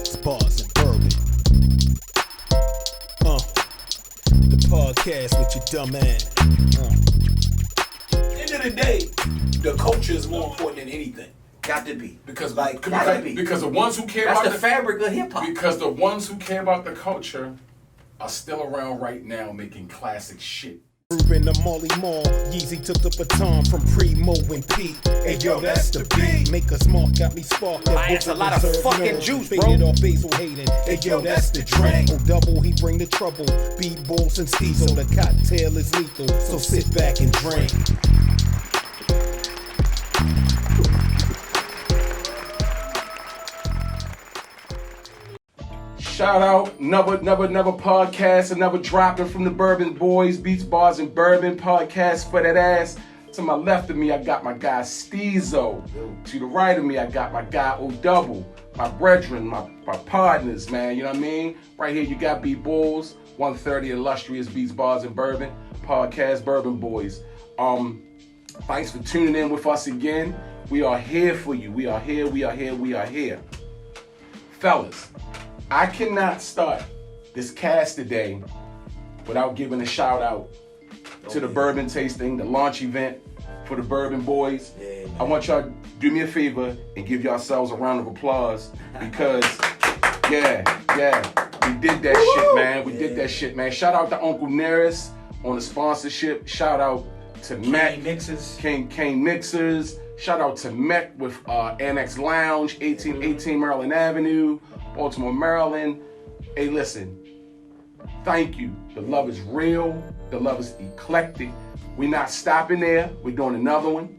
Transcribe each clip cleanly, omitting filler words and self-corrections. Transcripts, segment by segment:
beats, bars, and bourbon. The podcast with your dumb ass. End of the day, the culture is more important than anything. Got to be. Because Because the ones who care That's about the fabric of hip hop. Because the ones who care about the culture are still around right now making classic shit. In the Molly Mall, Yeezy took the baton from Primo and Pete. Hey yo, that's the beat. Make us mark, got me sparked. That's a lot of fucking juice, bro. Faded off Basil Hayden. Hey yo, that's the drink. Oh, double, he bring the trouble. Beat Bulls and Steezel. The cocktail is lethal, so sit back and drink. Shout out, another podcast, another dropping from the Bourbon Boyz, Beats, Bars, and Bourbon podcast for that ass. To my left of me, I got my guy Steezo. To the right of me, I got my guy O-Double, my brethren, my partners, man, you know what I mean? Right here, you got Beat Bulls, 130 illustrious Beats, Bars, and Bourbon podcast, Bourbon Boyz. Thanks for tuning in with us again. We are here for you. We are here. Fellas, I cannot start this cast today without giving a shout out to the bourbon tasting, the launch event for the Bourbon Boyz. Yeah, I want y'all to do me a favor and give yourselves a round of applause because, yeah, we did that shit, man. We did that shit, man. Shout out to Uncle Nearest on the sponsorship. Shout out to Matt Kane Mixers. Shout out to Met with Annex Lounge, 1818 Maryland Avenue, Baltimore, Maryland. Hey, listen, thank you. The love is real. The love is eclectic. We're not stopping there. We're doing another one.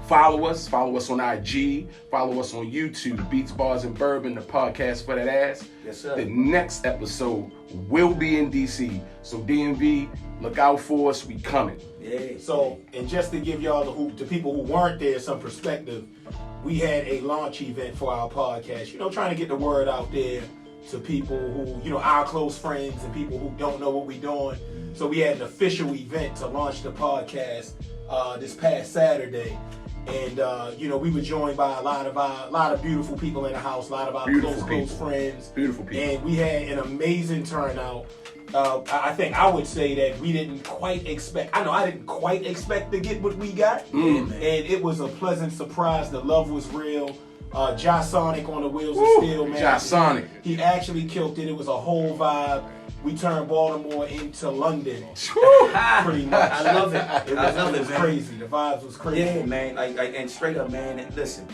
Follow us on IG. Follow us on YouTube, Beats, Bars, and Bourbon, the podcast for that ass. Yes, sir. The next episode will be in DC. So DMV, look out for us. We coming. Yeah. So, and just to give y'all, the people who weren't there, some perspective, we had a launch event for our podcast, trying to get the word out there to people who, our close friends and people who don't know what we're doing. So we had an official event to launch the podcast this past Saturday. And, we were joined by a lot of beautiful people in the house, a lot of our close friends. Beautiful people. And we had an amazing turnout. I think I would say that we didn't quite expect. I didn't quite expect to get what we got, and it was a pleasant surprise. The love was real. Josh Sonic on the wheels of steel, man. Josh Sonic. He actually killed it. It was a whole vibe. We turned Baltimore into London. Pretty much. I love it. It was crazy. The vibes was crazy. Yeah, man. And straight up, man. And listen,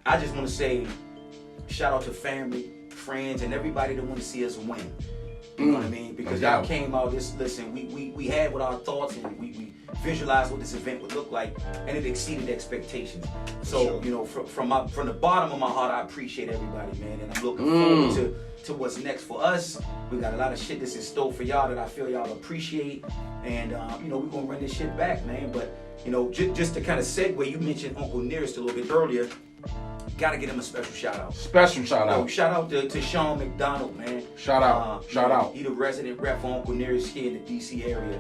I just want to say, shout out to family, friends, and everybody that want to see us win. You know what I mean? Because y'all came out we had with our thoughts and we visualized what this event would look like, and it exceeded expectations. So, from the bottom of my heart, I appreciate everybody, man, and I'm looking forward to what's next for us. We got a lot of shit that's in store for y'all that I feel y'all appreciate, and we're gonna run this shit back, man. But just to kind of segue, you mentioned Uncle Nearest a little bit earlier. Gotta give him a special shout out. Shout out to Sean McDonald, man. Shout out. He the resident rep for Uncle Nearest here in the DC area.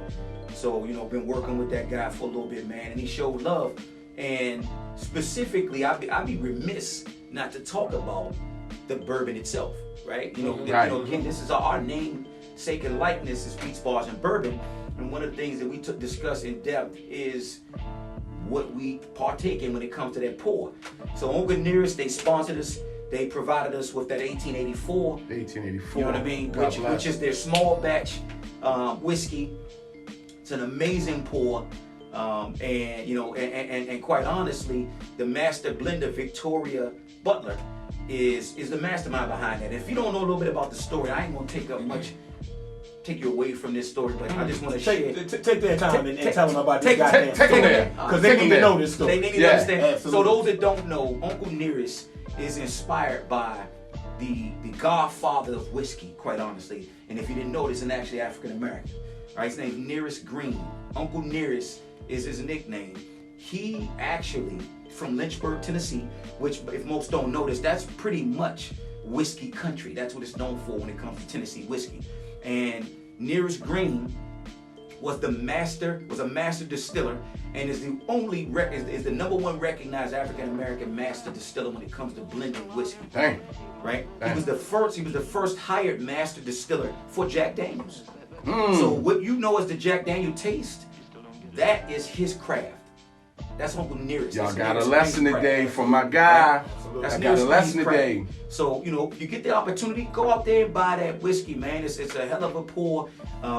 So, been working with that guy for a little bit, man, and he showed love. And specifically, I'd be remiss not to talk about the bourbon itself, right? Again, this is our namesake and likeness is Beats, Bars, and Bourbon. And one of the things that we discuss in depth is what we partake in when it comes to that pour. So Uncle Nearest, they sponsored us. They provided us with that 1884. You know what I mean? Which is their small batch whiskey. It's an amazing pour. And quite honestly, the master blender, Victoria Butler, is the mastermind behind that. If you don't know a little bit about the story, I ain't gonna take you away from this story, but I just want to share. Take their time and tell them about this goddamn story. Because they need to know this story. They need to understand. Absolutely. So those that don't know, Uncle Nearest is inspired by the godfather of whiskey, quite honestly. And if you didn't know, this is actually African American. Right? His name's Nearest Green. Uncle Nearest is his nickname. He actually, from Lynchburg, Tennessee, which if most don't know this, that's pretty much whiskey country. That's what it's known for when it comes to Tennessee whiskey. And Nearest Green was a master distiller, and is the only is the number one recognized African American master distiller when it comes to blending whiskey. Dang. right? Damn. He was the first hired master distiller for Jack Daniels. So what you know as the Jack Daniel taste, that is his craft. That's Uncle Nearest. Y'all That's got a Nearest lesson Crane's today craft. from my guy. That's I got Nearest a lesson Crane's today. craft. So, you get the opportunity, go out there and buy that whiskey, man. It's a hell of a pour,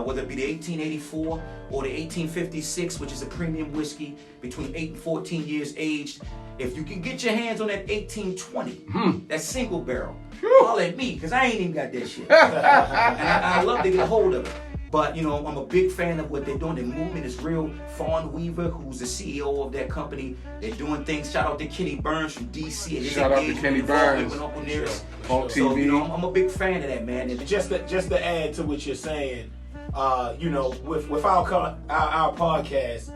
whether it be the 1884 or the 1856, which is a premium whiskey between 8 and 14 years aged. If you can get your hands on that 1820, that single barrel, holler at me, because I ain't even got that shit. And I love to get a hold of it. But, I'm a big fan of what they're doing. The movement is real. Fawn Weaver, who's the CEO of that company, they're doing things. Shout out to Kenny Burns from DC. And Shout out to Kenny Burns. With Uncle Nearest. On So, TV. I'm a big fan of that, man. And Just to add to what you're saying, with our podcast,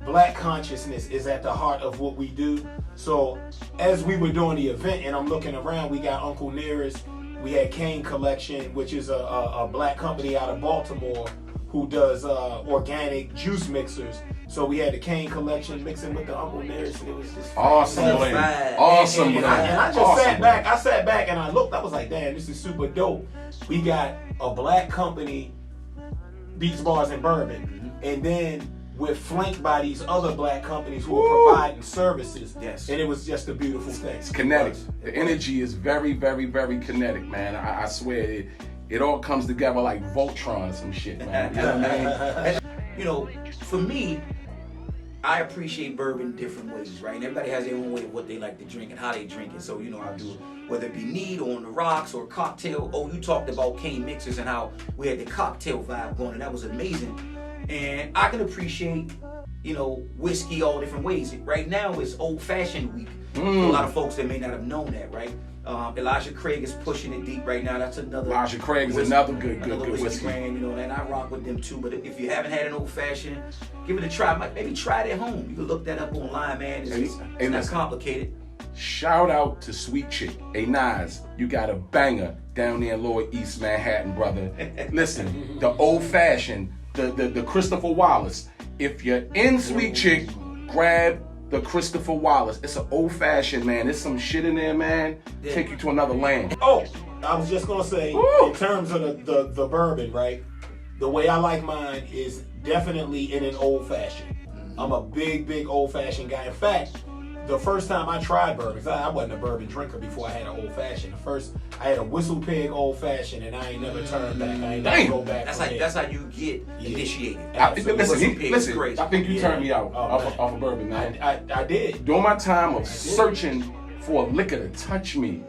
Black consciousness is at the heart of what we do. So as we were doing the event, and I'm looking around, we got Uncle Nearest. We had Kane Collection, which is a black company out of Baltimore who does organic juice mixers. So we had the Kane Collection mixing with the Uncle Nearest, and it was just Awesome fantastic. blend. Awesome And blend. I just Awesome sat blend. back. I sat back and I looked. I was like, damn, this is super dope. We got a black company, Beats, Bars, and Bourbon, and then we're flanked by these other black companies who are providing services. Yes. And it was just a beautiful thing. It's kinetic. The energy is very, very, very kinetic, man. I swear it all comes together like Voltron or some shit, man. You know what I mean? For me, I appreciate bourbon different ways, right? And everybody has their own way of what they like to drink and how they drink it. So, I do it, whether it be neat or on the rocks or cocktail. Oh, you talked about Kane mixers and how we had the cocktail vibe going, and that was amazing. And I can appreciate, whiskey all different ways. Right now it's old-fashioned week. For a lot of folks that may not have known that, right? Elijah Craig is pushing it deep right now. That's another. Elijah Craig is whiskey, another good whiskey. brand, and I rock with them too. But if you haven't had an old-fashioned, give it a try. Maybe try it at home. You can look that up online, man. It's not listen. complicated. Shout out to Sweet Chick. Hey, Nas, you got a banger down there in Lower East Manhattan, brother. Listen, the old-fashioned, the Christopher Wallace. If you're in Sweet Chick, grab the Christopher Wallace. It's an old-fashioned, man. There's some shit in there, man. Take you to another land. Oh, I was just gonna say, in terms of the bourbon, right? The way I like mine is definitely in an old fashioned. I'm a big old fashioned guy. In fact, the first time I tried bourbon, 'cause I wasn't a bourbon drinker before I had an old fashioned. First, I had a Whistle Pig old fashioned, and I ain't never turned back. I ain't never go back. That's how you get initiated. Listen, I think you turned me out off of bourbon, man. I did. During my time of searching for a liquor to touch me,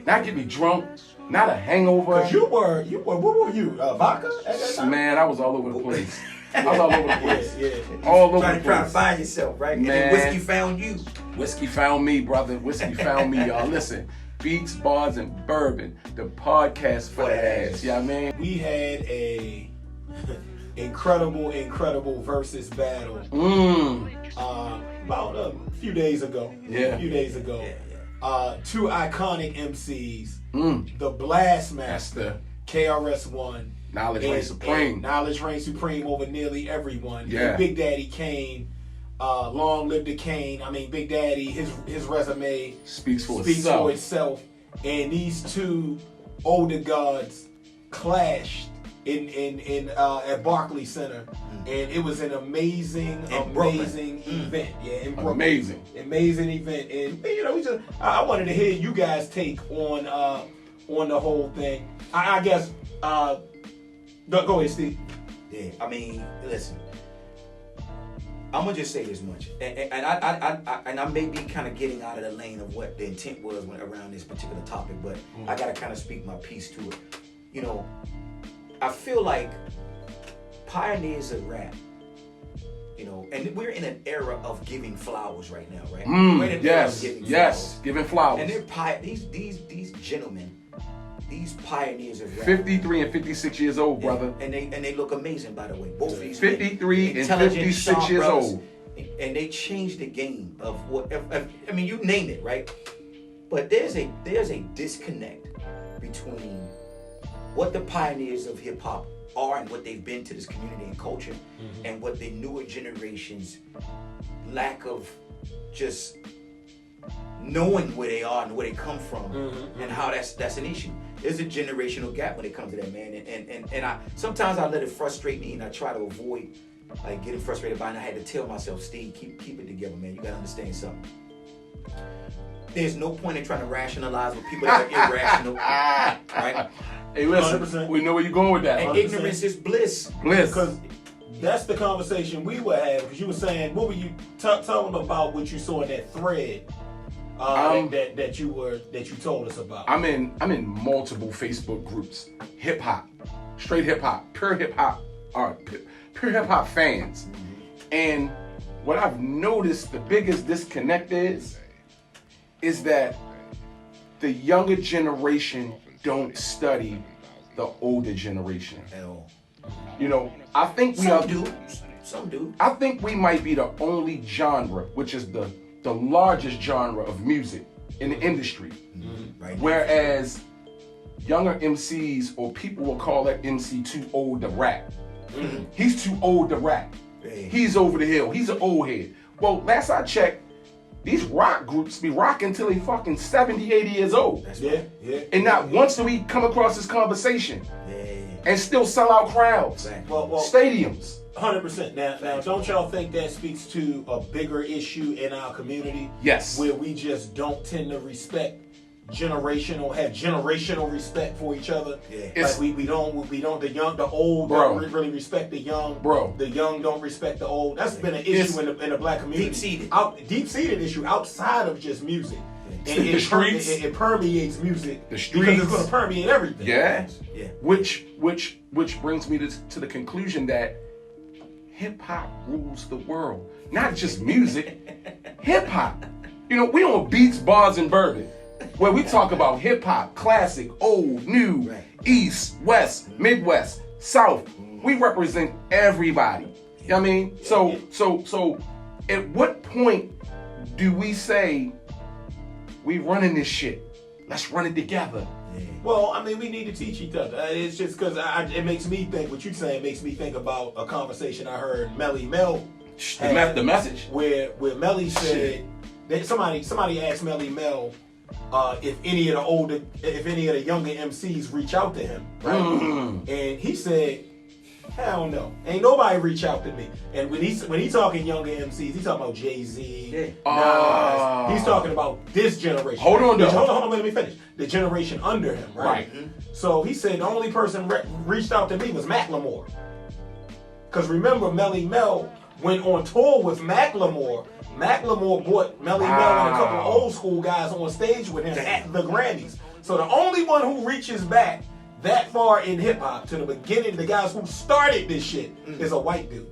not get me drunk, not a hangover. Cause you were, what were you? Vodka at that time? Man, I was all over the place. I was all over the place. Yeah. All over the Trying to place. find yourself, right? Man. And then whiskey found you. Whiskey found me, brother. Whiskey found me, y'all. Listen, Beats, Bars, and Bourbon, the podcast for that ass. You know what I mean? We had a incredible versus battle about a few days ago. Yeah. Two iconic MCs, the Blastmaster, KRS-One, Knowledge reigns supreme. Knowledge reigns supreme over nearly everyone. Yeah. And Big Daddy Kane, long live the Kane. I mean, Big Daddy, his resume speaks for itself. And these two older gods clashed at Barcley Center, and it was an amazing event. Yeah, in Brooklyn. Amazing event. And I wanted to hear you guys' take on the whole thing. I guess go ahead, Steve. Yeah, I mean, listen. I'm gonna just say this much, and I may be kind of getting out of the lane of what the intent was around this particular topic, but I gotta kind of speak my piece to it. I feel like pioneers of rap, and we're in an era of giving flowers right now, right? We're in an era of giving flowers. Giving flowers. And they're these gentlemen, these pioneers of rap. 53 and 56 years old, brother. And they look amazing, by the way. Both of these 53 and 56 sharp years brothers. old. And they changed the game of I mean, you name it, right? But there's a disconnect between what the pioneers of hip hop are and what they've been to this community and culture, and what the newer generations lack of just knowing where they are and where they come from, and how that's an issue. There's a generational gap when it comes to that, man. And I sometimes I let it frustrate me, and I try to avoid like getting frustrated by it. And I had to tell myself, Steve, keep it together, man. You gotta understand something. There's no point in trying to rationalize with people that are irrational, right? Hey, listen, 100%. we know where you're going with that. And 100%. ignorance is bliss. Because that's the conversation we were having. Because you were saying, what were you tell them about what you saw in that thread that you told us about? I'm in multiple Facebook groups, hip hop, straight hip hop, pure hip hop, pure hip hop fans, and what I've noticed the biggest disconnect is that the younger generation don't study the older generation At all. You know, I think we Some are. do. Some do. I think we might be the only genre, which is the largest genre of music in the industry. Right. Whereas younger MCs or people will call that MC too old to rap. He's too old to rap. Hey. He's over the hill. He's an old head. Well, last I checked, these rock groups be rocking till they fucking 70, 80 years old. That's Yeah, right. yeah. And not once do we come across this conversation Yeah. and still sell out crowds, Exactly. Well, stadiums. 100%. Now, don't y'all think that speaks to a bigger issue in our community? Yes. Where we just don't tend to have generational respect for each other. Yeah. Like we don't the old Bro. don't really respect the young. Bro. The young don't respect the old. That's been an issue in the black community. Deep-seated. Deep-seated issue outside of just music. And The streets. it permeates music. The Because streets. it's going to permeate everything. Yeah. Yeah. Which brings me to the conclusion that hip hop rules the world. Not just music, hip hop. You know, we on Beats, Bars, and Bourbon, where we talk about hip hop, classic, old, new, Right. East, West, Midwest, South. We represent everybody. You know what I mean? So at what point do we say we running this shit? Let's run it together. Well, I mean, we need to teach each other. It's just because it makes me think, what you're saying makes me think about a conversation I heard Melly Mel had, The message. where Melly said, that somebody asked Melly Mel if any of the younger MCs reach out to him, right? And he said, hell no, ain't nobody reach out to me. And when he talking younger MCs, he's talking about Jay-Z, Nas. He's talking about this generation. Hold on, though. Hold on, let me finish. The generation under him, right? So he said the only person reached out to me was Macklemore. Because remember, Melly Mel went on tour with Macklemore. Macklemore brought Melly Mel and a couple of old school guys on stage with him at the Grammys. So the only one who reaches back that far in hip hop to the beginning, the guys who started this shit, is a white dude.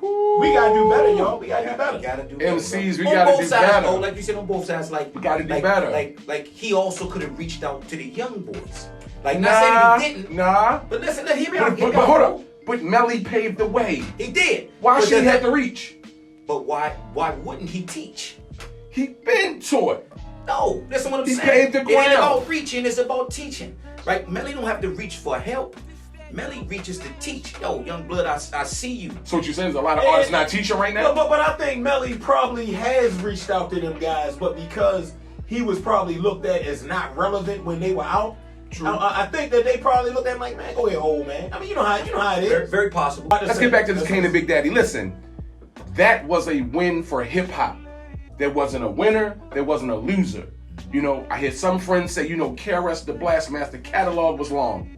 We gotta do better, y'all. We gotta do better. Gotta do better. MCs, we On gotta both do sides, better. though, like you said, on both sides, like We gotta do like, better. Like he also could have reached out to the young boys. Like not saying that he didn't. Nah. But listen, hear me out. But hold up. But Melly paved the way. He did. Why But she does had that- to reach? But why wouldn't he teach? He been taught. No, listen what I'm He saying. paved the It ain't ground. about reaching, it's about teaching. Right? Melly don't have to reach for help. Melly reaches to teach. Yo, young blood, I see you. So what you saying is a lot of artists not teaching right now? But I think Melly probably has reached out to them guys, but because he was probably looked at as not relevant when they were out. I think that they probably looked at him like, man, go ahead, old man. I mean, you know how it is. Very, very possible. Let's get back to this Kane and Big Daddy. Listen, that was a win for hip hop. There wasn't a winner, there wasn't a loser. You know, I hear some friends say, KRS the Blastmaster catalog was long.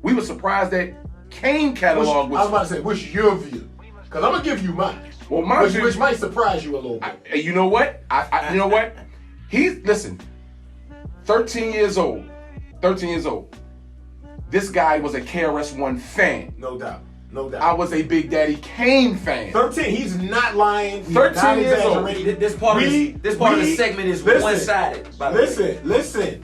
We were surprised that Kane catalog I was was. about to say, what's your view? Because I'm gonna give you mine. Well, my view, which might surprise you a little bit. you know what? You know what? Listen, 13 years old. 13 years old. This guy was a KRS-One fan. No doubt. No doubt. I was a Big Daddy Kane fan. 13, he's not lying. He's 13 not years old. exaggerating. This part of the segment is one-sided. By the way. Listen.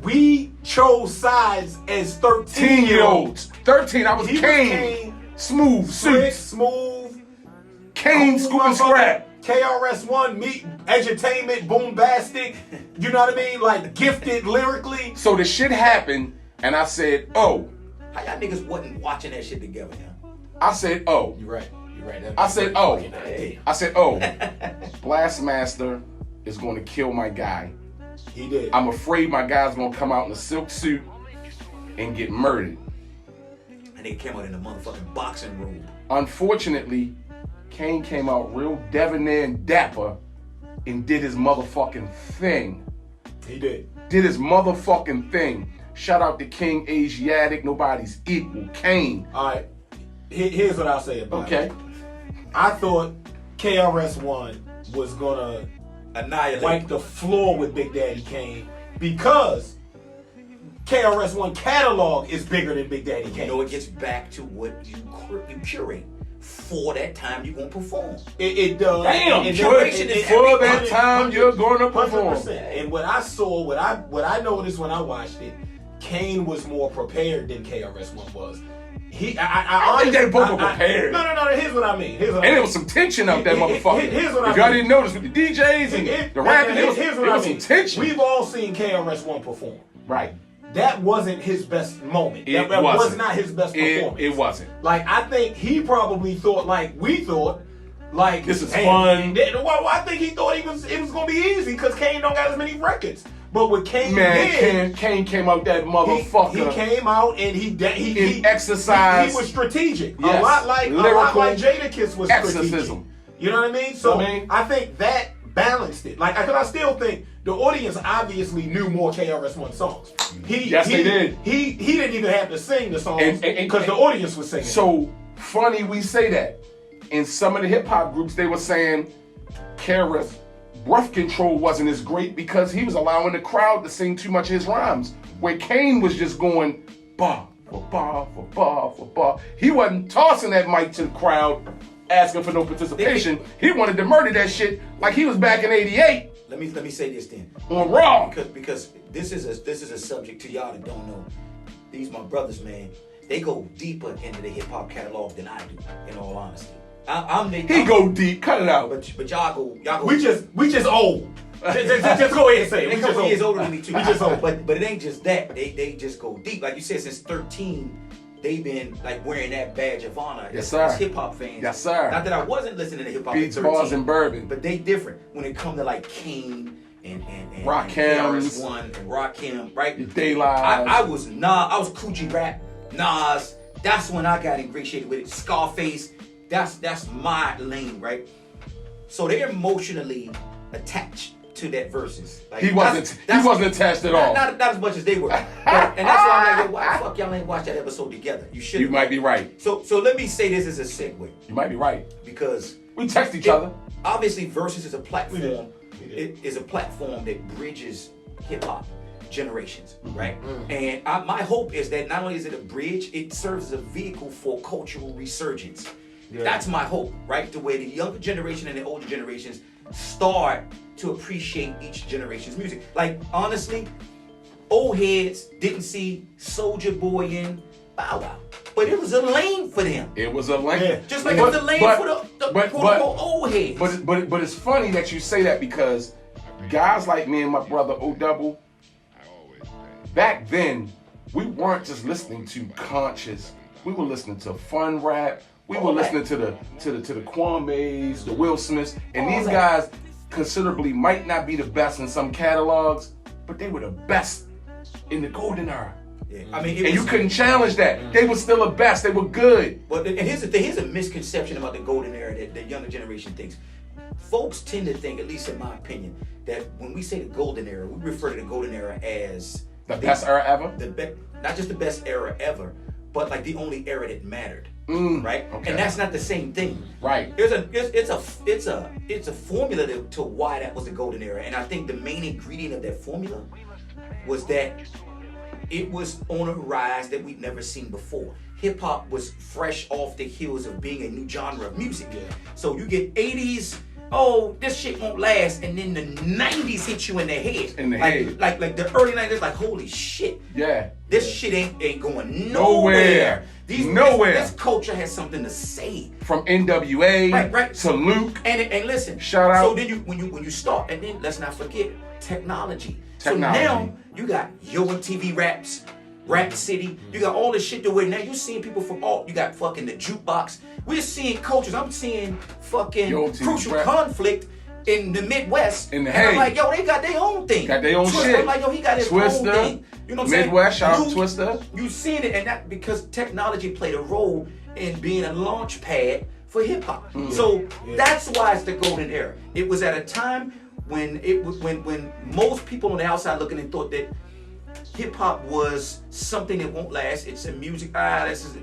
We chose sides as 13-year-olds. 13, I was He was Kane. Kane. Smooth Slick, suits. smooth. Kane, scoop and scrap. KRS-One, meet edutainment, boombastic. You know what I mean? Like gifted lyrically. So the shit happened, and I said, oh. How y'all niggas wasn't watching that shit together, yeah? I said, oh. You're right. I said, oh. Hey. I said, oh. Blastmaster is going to kill my guy. He did. I'm afraid my guy's going to come out in a silk suit and get murdered. And they came out in a motherfucking boxing robe. Unfortunately, Kane came out real debonair and dapper and did his motherfucking thing. He did. Did his motherfucking thing. Shout out to King Asiatic. Nobody's equal. Kane. All right. Here's what I'll say about it. Okay. I thought KRS-One was gonna Annihilate. wipe the floor with Big Daddy Kane because KRS-One catalog is bigger than Big Daddy Kane. You know, it gets back to what you curate for that time you're gonna perform. It does. Damn, And curation is for that time you're going to perform. 100%. And what I saw, what I noticed when I watched it, Kane was more prepared than KRS-One was. I think they both were prepared. No. Here's what I mean. And there was some tension out that motherfucker. Here's what I if y'all mean. didn't notice with the DJs and the rapping, there was some tension. We've all seen KRS-One perform. Right. That wasn't his best moment. That wasn't. was not his best performance. It wasn't. Like, I think he probably thought like we thought. Like, this is fun. fun. Well, I think he thought it was gonna be easy because Kane don't got as many records. But what Kane did, Kane came out that motherfucker. He came out and he exercised. He was strategic. Yes. A lot like Jadakiss was exorcism. strategic. You know what I mean? So I think that balanced it. Like, because I still think the audience obviously knew more KRS-One songs. They did. He didn't even have to sing the songs because the audience was singing. So funny we say that. In some of the hip hop groups, they were saying KRS breath control wasn't as great because he was allowing the crowd to sing too much of his rhymes. Where Kane was just going bar for bar for bar for bar. He wasn't tossing that mic to the crowd asking for no participation. He wanted to murder that shit like he was back in '88. Let me say this then. On Raw. Because this is a subject to y'all that don't know. These my brothers, man. They go deeper into the hip hop catalog than I do. In all honesty, he go deep. Cut it out. But y'all go. We just old. just go ahead and say it. They a couple years older than me too. We just old. But it ain't just that. They just go deep. Like you said, since 13. They've been like wearing that badge of honor as hip hop fans. Yes, sir. Not that I wasn't listening to hip hop. Beats, bars, and bourbon. But they different when it come to like Kane and Rakim, KRS-One and Rakim, right? I was Coochie Rap, Nas. That's when I got ingratiated with it. Scarface. That's my lane, right? So they're emotionally attached to that verses. Like, he wasn't attached at all. Not as much as they were. And that's why I'm like, why the fuck y'all ain't watch that episode together? You should. You might be right. So let me say this as a segue. You might be right. Because we text each other. Obviously, Versus is a platform. It is a platform that bridges hip hop generations, right? And my hope is that not only is it a bridge, it serves as a vehicle for cultural resurgence. Yeah. That's my hope, right? To where the younger generation and the older generations start to appreciate each generation's music. Like, honestly, old heads didn't see Soulja Boy in Bow Wow, but it was a lane for them. It was a lane. Yeah. Just like it was a lane for the old heads. But it's funny that you say that because guys like me and my brother O-Double, back then, we weren't just listening to conscious. We were listening to fun rap. We were listening to the Kwame's, the Will Smiths, and these guys considerably might not be the best in some catalogs, but they were the best in the golden era. Yeah. I mean, you couldn't challenge that. They were still the best. They were good. But and here's the thing. Here's a misconception about the golden era that the younger generation thinks. Folks tend to think, at least in my opinion, that when we say the golden era, we refer to the golden era as the best era ever. Not just the best era ever, but like the only era that mattered. Right, okay. And that's not the same thing. Right. It's a formula to why that was the golden era, and I think the main ingredient of that formula was that it was on a rise that we'd never seen before. Hip hop was fresh off the heels of being a new genre of music. Yeah. So you get 80s. Oh, this shit won't last, and then the 90s hit you in the head. Like the early 90s, like holy shit. Yeah. This shit ain't going nowhere. This culture has something to say. From NWA right. to Luke. And listen. Shout out. So then when you start, and then let's not forget technology. So now you got Yo MTV Raps, Rap City. You got all this shit to where now you're seeing people from all. You got fucking the jukebox. We're seeing cultures. I'm seeing fucking Crucial Conflict in the Midwest. In the and I'm hay. like, yo, they got their own thing. Got their own Twista, shit. I'm like, yo, he got his Twista, own thing. You know what I'm saying? Midwest, shout out Twista. You seen it, and that because technology played a role in being a launch pad for hip hop. So that's why it's the golden era. It was at a time when when most people on the outside looking in thought that hip hop was something that won't last. It's a music. This is.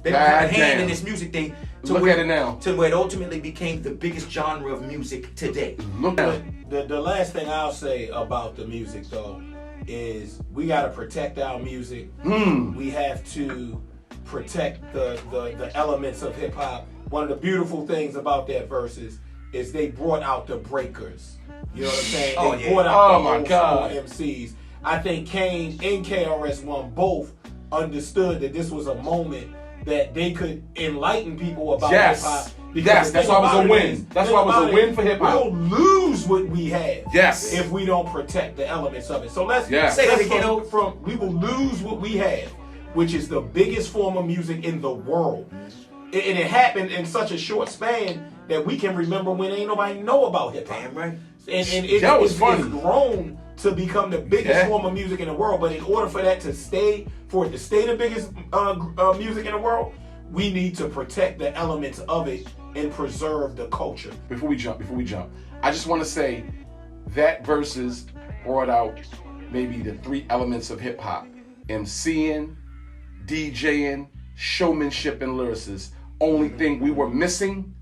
They don't have a hand in this music thing. Look at it now. To where it ultimately became the biggest genre of music today. Look at the last thing I'll say about the music though is we gotta protect our music. We have to protect the elements of hip hop. One of the beautiful things about that verses is they brought out the breakers. You know what I'm saying? They brought out the old school MCs. I think Kane and KRS-One both understood that this was a moment that they could enlighten people about hip hop. Yes, that's why it was a win. That's why it was a win for hip hop. We'll lose what we have. Yes. If we don't protect the elements of it. So let's say that again. We will lose what we have, which is the biggest form of music in the world. And it happened in such a short span that we can remember when ain't nobody know about hip hop. Damn right. And it's grown to become the biggest form of music in the world. But in order for that to stay, for it to stay the biggest music in the world, we need to protect the elements of it and preserve the culture. Before we jump, I just want to say that verses brought out maybe the three elements of hip hop: MCing, DJing, showmanship, and lyricists. Only thing we were missing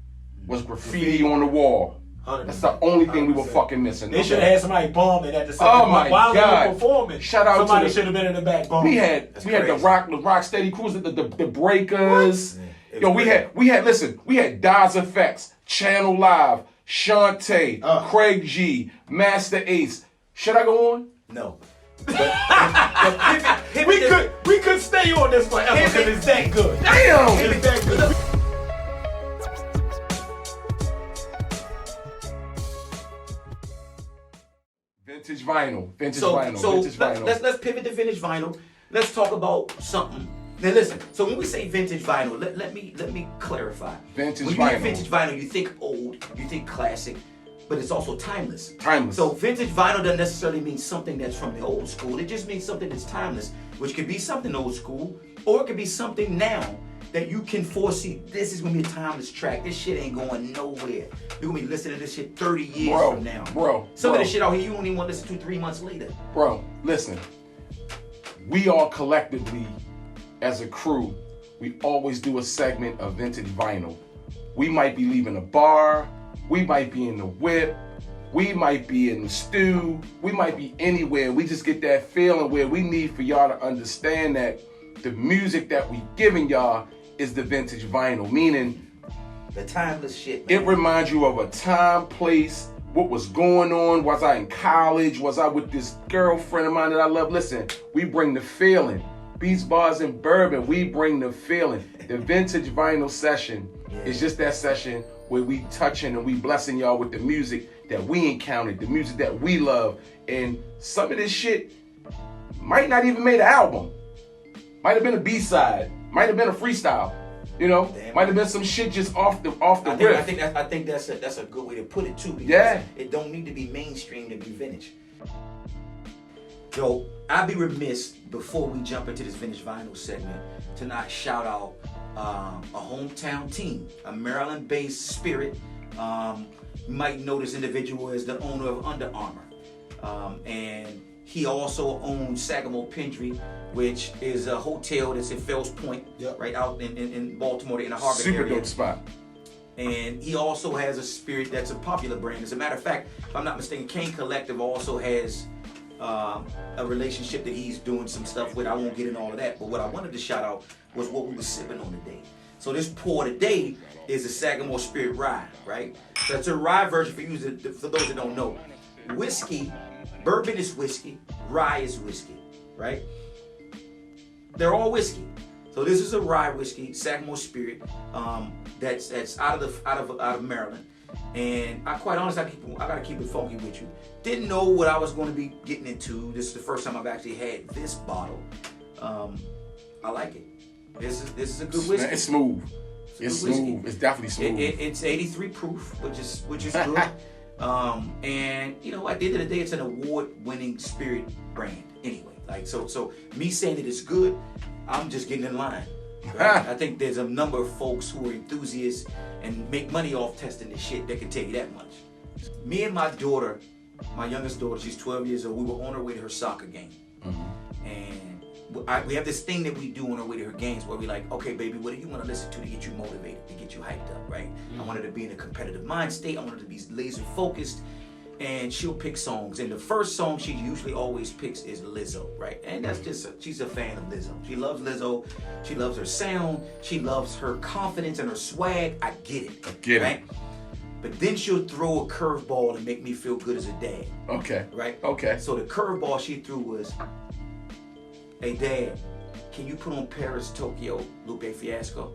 was graffiti on the wall. 100%. That's the only thing we were fucking missing. They should have had somebody bombing at the same Oh my while God. they were performing. Shout out somebody to should have been in the back bombing. We had the rock steady crews, the breakers. What? Yo, we had Daz Effects, Channel Live, Shantae, Craig G, Master Ace. Should I go on? No. We could stay on this forever because it's that good. Damn! It's that good. Vintage vinyl. Let's pivot to vintage vinyl. Let's talk about something. Now listen. So when we say vintage vinyl, let me clarify. Vintage when you vinyl. hear vintage vinyl, you think old, you think classic, but it's also timeless. Timeless. So vintage vinyl doesn't necessarily mean something that's from the old school. It just means something that's timeless, which could be something old school, or it could be something now that you can foresee. This is gonna be a timeless track. This shit ain't going nowhere. You're gonna be listening to this shit 30 years from now. Some of the shit out here you don't even want to listen to 3 months later. Bro, listen. We all collectively, as a crew, we always do a segment of vintage vinyl. We might be leaving a bar, we might be in the whip, we might be in the stew, we might be anywhere. We just get that feeling where we need for y'all to understand that the music that we giving y'all is the vintage vinyl, meaning the timeless shit, man. It reminds you of a time, place, what was going on. Was I in college? Was I with this girlfriend of mine that I love? Listen, we bring the feeling. Beats, Bars, and Bourbon, we bring the feeling. The vintage vinyl session is just that session where we touching and we blessing y'all with the music that we encountered, the music that we love. And some of this shit might not even made an album. Might have been a B-side. Might have been a freestyle. You know, might have been some shit just off the riff. I think that's a good way to put it too. Because it don't need to be mainstream to be vintage. Yo, I'd be remiss before we jump into this vintage vinyl segment to not shout out a hometown team, a Maryland-based spirit. You might know this individual as the owner of Under Armour, and he also owns Sagamore Pendry, which is a hotel that's in Fells Point, right out in Baltimore, in the harbor area. Super dope spot. And he also has a spirit that's a popular brand. As a matter of fact, if I'm not mistaken, Kane Collective also has a relationship that he's doing some stuff with. I won't get into all of that, but what I wanted to shout out was what we were sipping on today. So this pour today is a Sagamore Spirit Rye, right? So it's a rye version for those that don't know. Whiskey, bourbon is whiskey, rye is whiskey, right? They're all whiskey. So this is a rye whiskey, Sagamore Spirit, that's out of Maryland. And I quite honestly, I gotta keep it funky with you. Didn't know what I was going to be getting into. This is the first time I've actually had this bottle. I like it. This is a good whiskey. It's smooth. It's smooth. It's definitely smooth. It's 83 proof, which is good. And you know, at the end of the day, it's an award-winning spirit brand anyway. Like so me saying that it's good, I'm just getting in line. Right? I think there's a number of folks who are enthusiasts and make money off testing this shit that can tell you that much. Me and my daughter, my youngest daughter, she's 12 years old, we were on our way to her soccer game. And we have this thing that we do on our way to her games where we like, okay, baby, what do you want to listen to get you motivated, to get you hyped up, right? I want her to be in a competitive mind state. I want her to be laser focused. And she'll pick songs. And the first song she usually always picks is Lizzo, right? And that's just, she's a fan of Lizzo. She loves Lizzo. She loves her sound. She loves her confidence and her swag. I get it. I get right? it. But then she'll throw a curveball and make me feel good as a dad. Okay. Right? Okay. So the curveball she threw was, hey, Dad, can you put on Paris, Tokyo, Lupe Fiasco?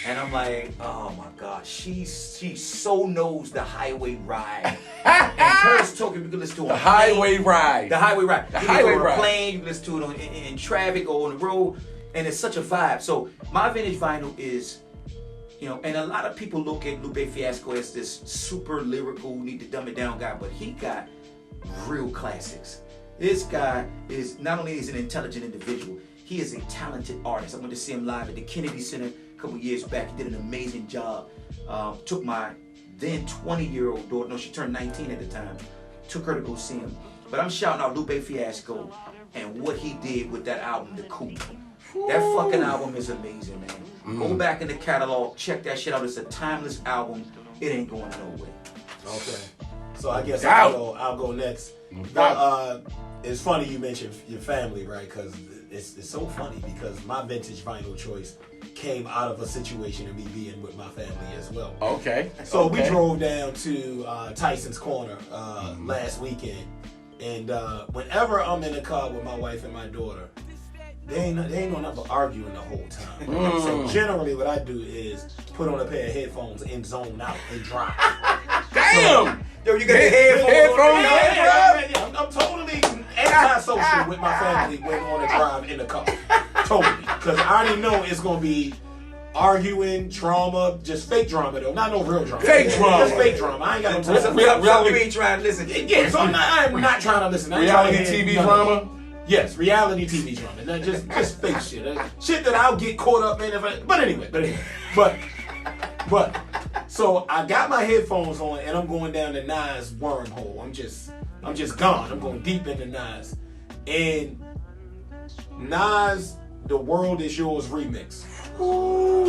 And I'm like, oh my God, she so knows the highway ride. And Paris, Tokyo, you can listen to it on The highway ride. The highway ride. The you highway can go on ride. a plane, you can listen to it in traffic or on the road, and it's such a vibe. So my vintage vinyl is, you know, and a lot of people look at Lupe Fiasco as this super lyrical, need to dumb it down guy, but he got real classics. This guy is, not only is an intelligent individual, he is a talented artist. I went to see him live at the Kennedy Center a couple years back. He did an amazing job. Took my then 20-year-old daughter, no, she turned 19 at the time, took her to go see him. But I'm shouting out Lupe Fiasco and what he did with that album, The Coup. That fucking album is amazing, man. Go back in the catalog, check that shit out. It's a timeless album. It ain't going nowhere. Okay. So I guess Doubt. I'll go next. Doubt. It's funny you mentioned your family, right? Because it's so funny because my vintage vinyl choice came out of a situation of me being with my family as well. Okay. So okay. we drove down to Tyson's Corner last weekend, and whenever I'm in the car with my wife and my daughter, they ain't no number arguing the whole time. So generally what I do is put on a pair of headphones and zone out and drive. Damn! Yo, you got the headphones on? I'm totally antisocial with my family when on a drive in the car. Totally. Because I already know it's going to be arguing, drama, just fake drama though. Not no real drama. Fake drama. Just fake drama. I ain't got no time. You ain't trying to listen. Yeah, so I'm not trying to listen. Reality TV drama? Yes, reality TV drama. Not just fake shit. Shit that I'll get caught up in. But anyway. So I got my headphones on and I'm going down the Nas wormhole. I'm just gone. I'm going deep into Nas. And Nas, The World Is Yours remix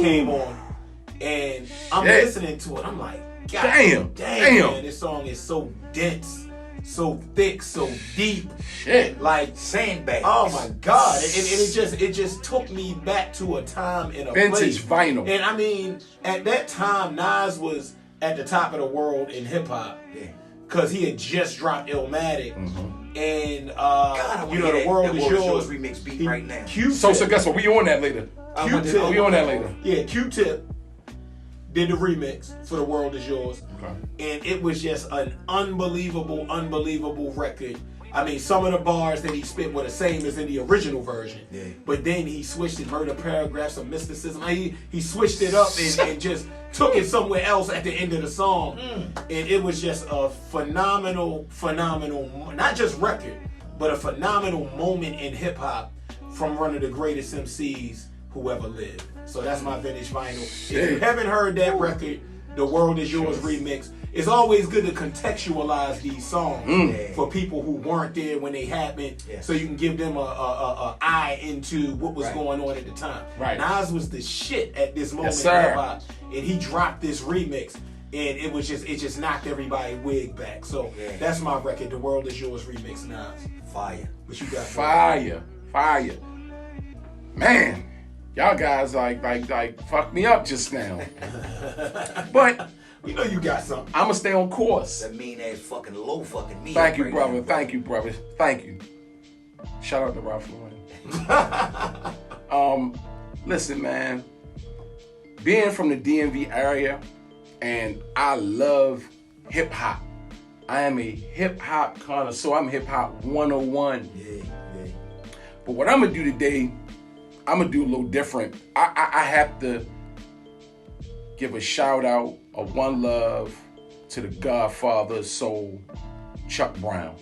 came on. And I'm listening to it. I'm like, God damn, man, this song is so dense, so thick, so deep. Shit. Like Sandbags. oh my God. And it just took me back to a time in a Vintage place. vinyl. And I mean, at that time, Nas was at the top of the world in hip hop. Yeah. Cause he had just dropped Illmatic. And God, you know, The World Is Yours remix beat right now. So guess what? We on that later. Q-Tip. We on that later. Yeah, Q-Tip did the remix for The World Is Yours. Okay. And it was just an unbelievable record. I mean, some of the bars that he spit were the same as in the original version. Yeah. But then he switched it, murder paragraphs, some mysticism. He switched it up and just took it somewhere else at the end of the song. And it was just a phenomenal, not just record, but a phenomenal moment in hip hop from one of the greatest MCs who ever lived. So that's my vintage vinyl. If you haven't heard that record, The World Is Yours remix, it's always good to contextualize these songs for people who weren't there when they happened, so you can give them a eye into what was going on at the time. Right. Nas was the shit at this moment Yes, in sir. hip hop, and he dropped this remix, and it just knocked everybody's wig back. So that's my record, The World Is Yours remix, Nas. Fire. What you got? Fire. Man, y'all guys like fucked me up just now. But we know you got something. I'ma stay on course. That mean ass fucking low fucking me. Thank you, right brother. now, Thank you, brother. Thank you. Shout out to Ralph Lauren. Listen, man. Being from the DMV area, and I love hip hop. I am a hip hop connoisseur. I'm hip hop 101. Yeah. But what I'm gonna do today, I'm gonna do a little different. I have to give a shout out, a one love to the Godfather of Soul, Chuck Brown.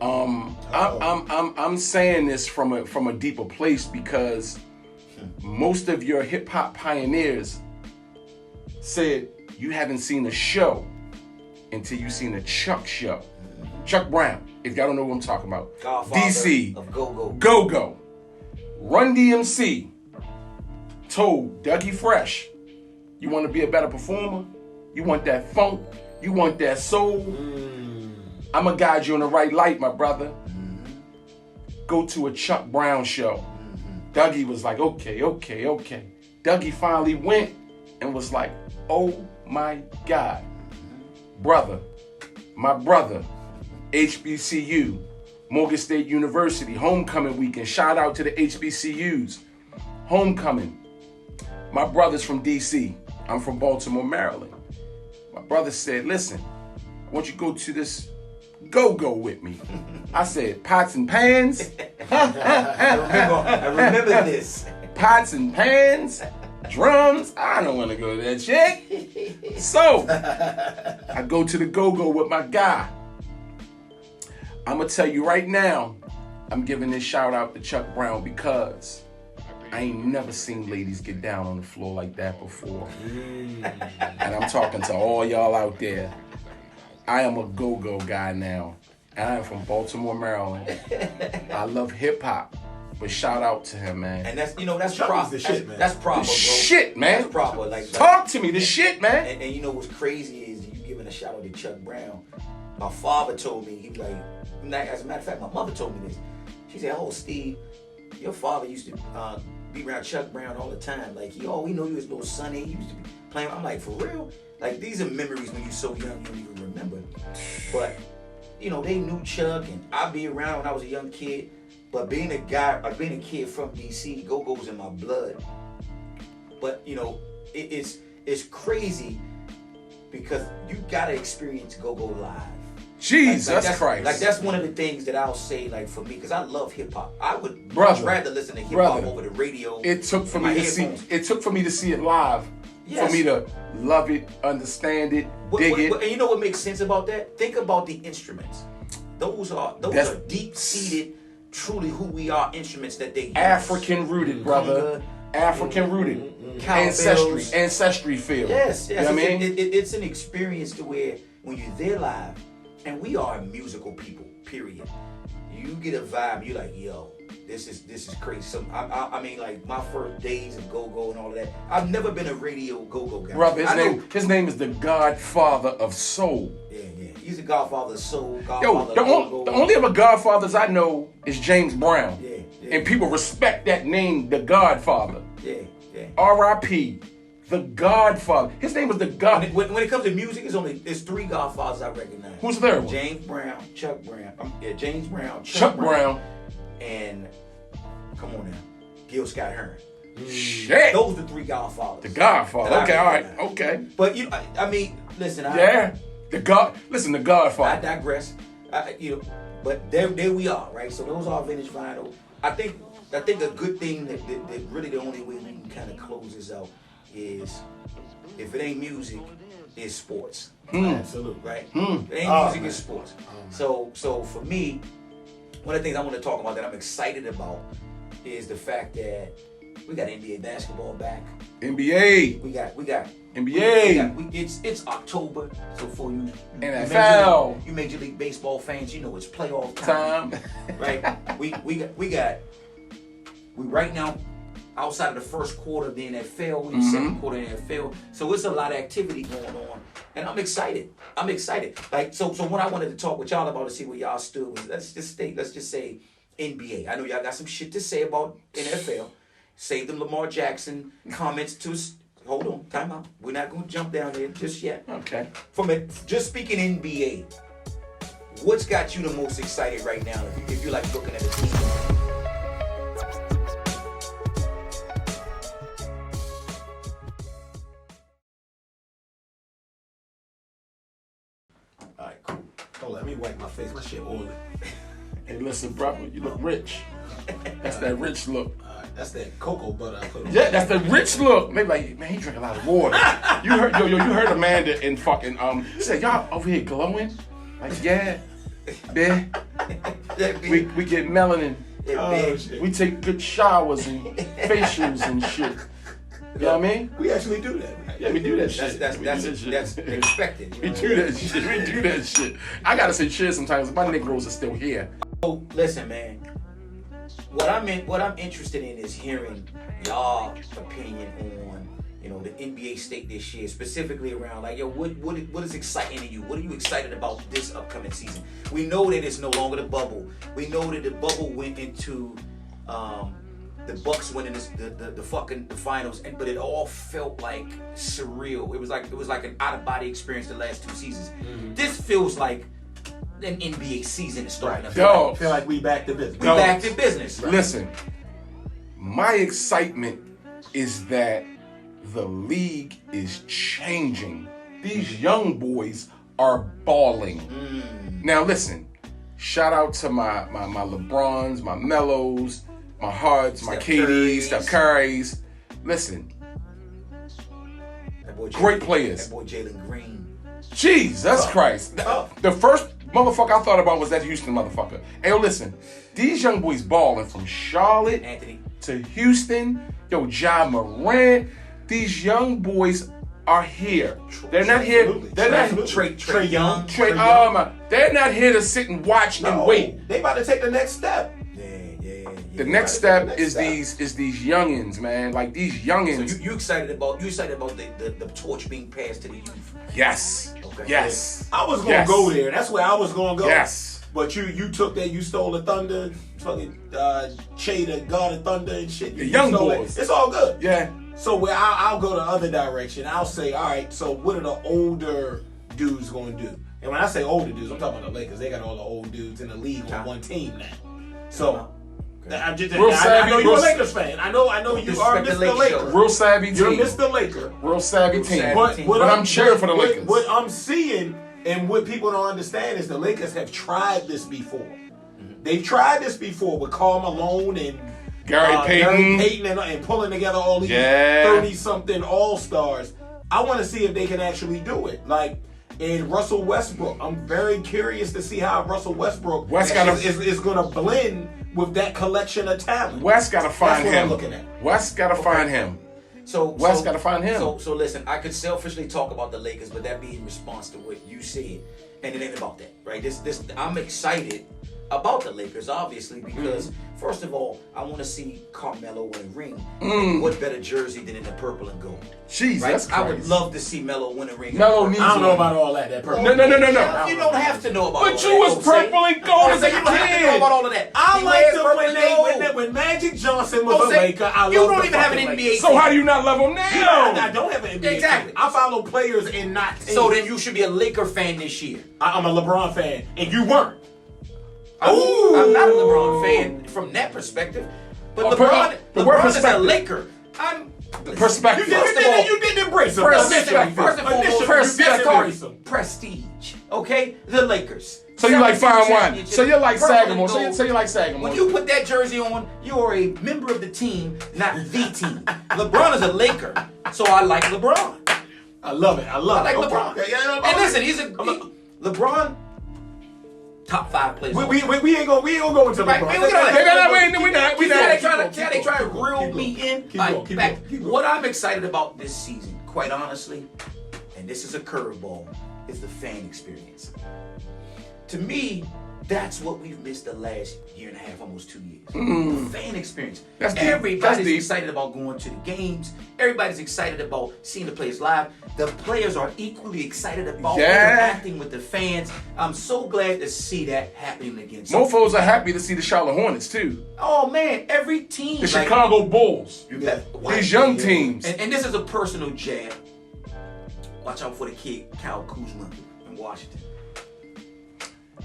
I'm saying this from a deeper place because most of your hip hop pioneers said you haven't seen a show until you've seen a Chuck show. Chuck Brown, if y'all don't know what I'm talking about. Godfather DC of Go-Go. Go-Go. Run DMC told Dougie Fresh, you want to be a better performer? You want that funk? You want that soul? I'm going to guide you in the right light, my brother. Go to a Chuck Brown show. Dougie was like, okay. Dougie finally went and was like, oh my God. Brother, my brother, HBCU, Morgan State University, homecoming weekend. Shout out to the HBCUs. Homecoming. My brother's from DC. I'm from Baltimore, Maryland. My brother said, listen, I want you to go to this go-go with me. I said, pots and pans. I remember this. Pots and pans, drums. I don't want to go to that chick. So, I go to the go-go with my guy. I'm going to tell you right now, I'm giving this shout out to Chuck Brown because I ain't never seen ladies get down on the floor like that before. And I'm talking to all y'all out there. I am a go-go guy now. And I am from Baltimore, Maryland. I love hip hop. But shout out to him, man. And that's Chuck proper. is the shit, man. That's proper, The bro. shit, man. That's proper. Like Talk to me, the shit, man. And you know what's crazy is you giving a shout out to Chuck Brown. My father told me, he was like, as a matter of fact, my mother told me this. She said, oh, Steve, your father used to be around Chuck Brown all the time. Like, we know you was a little sonny. He used to be playing. I'm like, for real? Like, these are memories when you're so young, you don't even remember. But, they knew Chuck, and I'd be around when I was a young kid. But being a kid from DC, go-go's in my blood. But, it's crazy because you gotta experience go-go live. Jesus Christ. Like, that's one of the things that I'll say, like, for me, because I love hip-hop. I would much rather listen to hip-hop over the radio. It took for me to see it live. Yes. For me to love it, understand it, dig it. And you know what makes sense about that? Think about the instruments. Those are deep-seated, truly who we are instruments that they use. African rooted, brother. African rooted. Ancestry feel. Yes. You know what I mean? It's an experience to where when you're there live, and we are musical people, period. You get a vibe, you're like, yo, this is crazy. So I mean, like, my first days of go-go and all of that. I've never been a radio go-go guy. Brother, his name is the Godfather of Soul. Yeah. He's the Godfather of Soul, The only other Godfathers I know is James Brown. Yeah. And people respect that name, the Godfather. Yeah. R.I.P. The Godfather. His name was the God. When it comes to music, there's three Godfathers I recognize. Who's the third one? James Brown, Chuck Brown. James Brown, Chuck Brown, and come on now, Gil Scott Heron. Shit. Those are the three Godfathers. The Godfather. Okay, all right, okay. But I mean, listen. The Godfather. I digress. But there we are, right? So those are vintage vinyl. I think a good thing that really the only way we can kind of close this out is if it ain't music, it's sports. Absolutely. Right? If it ain't music, it's sports. So for me, one of the things I want to talk about that I'm excited about is the fact that we got NBA basketball back. NBA. We got NBA. It's October, so for you NFL, you Major League Baseball fans, it's playoff time. Right? We right now outside of the first quarter of the NFL, we second quarter of the NFL. So it's a lot of activity going on. And I'm excited. Like, so what I wanted to talk with y'all about to see where y'all stood was let's just say NBA. I know y'all got some shit to say about NFL. Save them Lamar Jackson comments to hold on, time out. We're not gonna jump down there just yet. Okay. Just speaking NBA, what's got you the most excited right now if you're like looking at a team? Alright, cool. Oh, let me wipe my face. My shit oily. Hey, listen, brother, you look rich. That's that rich look. All right. That's that cocoa butter I put on. Yeah, that's the rich look. They like, man, he drink a lot of water. You heard Amanda in fucking she said, y'all over here glowing? Like, yeah. We get melanin. We take good showers and facials and shit. You know what I mean? We actually do that. Right? Yeah, we do that shit. That's expected. We do that shit. We do that shit. I gotta say cheers sometimes. My Negroes are still here. So listen, man. What I'm interested in is hearing y'all opinion on, you know, the NBA state this year, specifically around like, yo, what is exciting to you? What are you excited about this upcoming season? We know that it's no longer the bubble. We know that the bubble went into the Bucks winning the finals, but it all felt like surreal. It was like an out of body experience the last 2 seasons. Mm-hmm. This feels like an NBA season is starting. Right. I feel like we back to business. Back to business. Right? Listen, my excitement is that the league is changing. These young boys are balling. Now listen, shout out to my LeBrons, my Melos, my Hards, my KDs, Steph Currys. Listen, great players. That boy Jalen Green. Jesus Christ. The first motherfucker I thought about was that Houston motherfucker. Hey, yo, listen, these young boys balling from Charlotte to Houston. Yo, Ja Morant. These young boys are here. They're not here. They're not Trae Young. They're not here to sit and watch and wait. They about to take the next step. The next step is these youngins, man. Like these youngins. So you excited about the torch being passed to the youth? Yes. Okay. Yes. I was gonna go there. That's where I was gonna go. Yes. But you took that. You stole the thunder. Fucking Che, the god of thunder and shit. The young boys. It's all good. Yeah. So where I'll go the other direction. I'll say, all right. So what are the older dudes gonna do? And when I say older dudes, I'm talking about the Lakers. They got all the old dudes in the league on one team now. So. I know you're a Lakers fan. I know you are Mr. Laker. Real savvy team. You're Mr. Laker. Real savvy team. But I'm cheering for the Lakers. What I'm seeing and what people don't understand is the Lakers have tried this before. Mm-hmm. They've tried this before with Karl Malone and Gary Payton and pulling together all these 30-something All-Stars. I want to see if they can actually do it. Like, in Russell Westbrook, I'm very curious to see how Russell Westbrook is going to blend with that collection of talent. West got to find him. That's what I'm looking at. West got to find him. West got to find him. So listen, I could selfishly talk about the Lakers, but that be in response to what you said, and it ain't about that, right? I'm excited about the Lakers, obviously, because first of all, I want to see Carmelo win a ring. What better jersey than in the purple and gold? Jeez, right? that's crazy. I would love to see Melo win a ring. Melo needs I don't know about all that. That purple. No. You don't have to know about all that. But you was purple and gold as a You don't have to know kid. about all of that. I like when Magic Johnson was a Laker. I love you don't even have an NBA team. So how do you not love him now? I don't have an NBA Exactly. team. I follow players and not teams. So then you should be a Laker fan this year. I'm a LeBron fan, and you weren't. I'm not a LeBron fan from that perspective, but LeBron is a Laker. Perspective. You didn't embrace him. First and foremost, prestige. Okay, the Lakers. So you like fine wine. So you're like Sagamore. So you like Sagamore. When you put that jersey on, you are a member of the team, not the team. LeBron is a Laker, so I like LeBron. I love it. I like LeBron. And listen, LeBron. Top 5 players. We ain't gonna go into LeBron. We're not. They try to reel me in. What I'm excited about this season, quite honestly, and this is a curveball, is the fan experience. To me, that's what we've missed the last year and a half, almost 2 years. The fan experience. Everybody's excited about going to the games. Everybody's excited about seeing the players live. The players are equally excited about interacting with the fans. I'm so glad to see that happening again. Mofos are happy to see the Charlotte Hornets too. Oh man, every team. The Chicago Bulls. These young teams. And this is a personal jab. Watch out for the kid, Kyle Kuzma in Washington.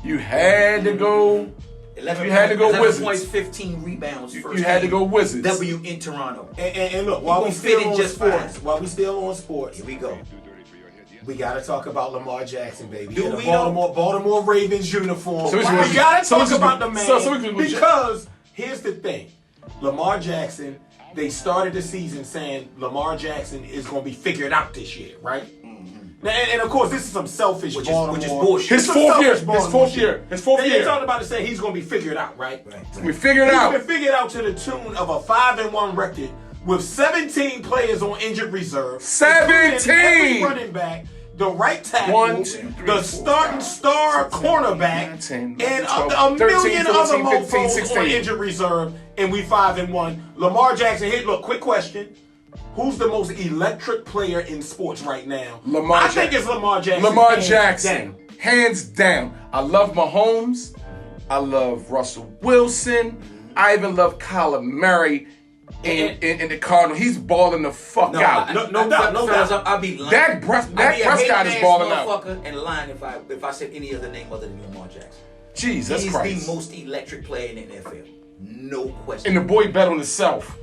You had to go. 11 Wizards. Points, 15 rebounds. You had to go Wizards. W in Toronto. And look, while we still on sports, here we go. We gotta talk about Lamar Jackson, baby. Do we Baltimore Ravens uniform. So we gotta talk about the man because here's the thing. Lamar Jackson, they started the season saying Lamar Jackson is going to be figured out this year, right? Now, and of course, this is some selfish Baltimore. Which is bullshit. His fourth year. They talked about it saying he's going to be figured out, right? We figured out. He's been figured out to the tune of a 5-1 record with 17 players on injured reserve. 17! Every running back, the right tackle, 1, 2, 3, the 4, starting 5, star 6, 7, cornerback, 8, 9, 10, and 11, a 12, million 13, other 14, 15, mofos 16. on injured reserve, and we 5-1. Lamar Jackson hit. Look, quick question. Who's the most electric player in sports right now? I think it's Lamar Jackson. Lamar Jackson. Hands down. I love Mahomes. I love Russell Wilson. I even love Kyler Murray in the Cardinals. He's balling the fuck out. No doubt. I'll be lying. Dak Prescott is balling out. And lying if I said any other name other than Lamar Jackson. Jesus Christ. He's the most electric player in the NFL. No question. And the boy bet on himself.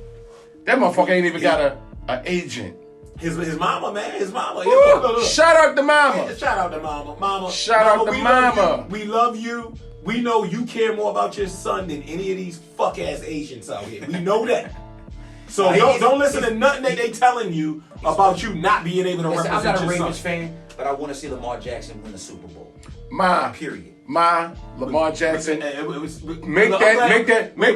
That motherfucker ain't even got an agent. His mama, man. His mama. Woo! Shout out to mama. Shout out to mama. Mama. Shout out to mama. We love you. We know you care more about your son than any of these fuck ass Asians out here. We know that. So don't listen to nothing that they telling you about you not being able to represent your son. I'm not a Ravens fan, but I want to see Lamar Jackson win a Super Bowl. Period. Lamar Jackson. Make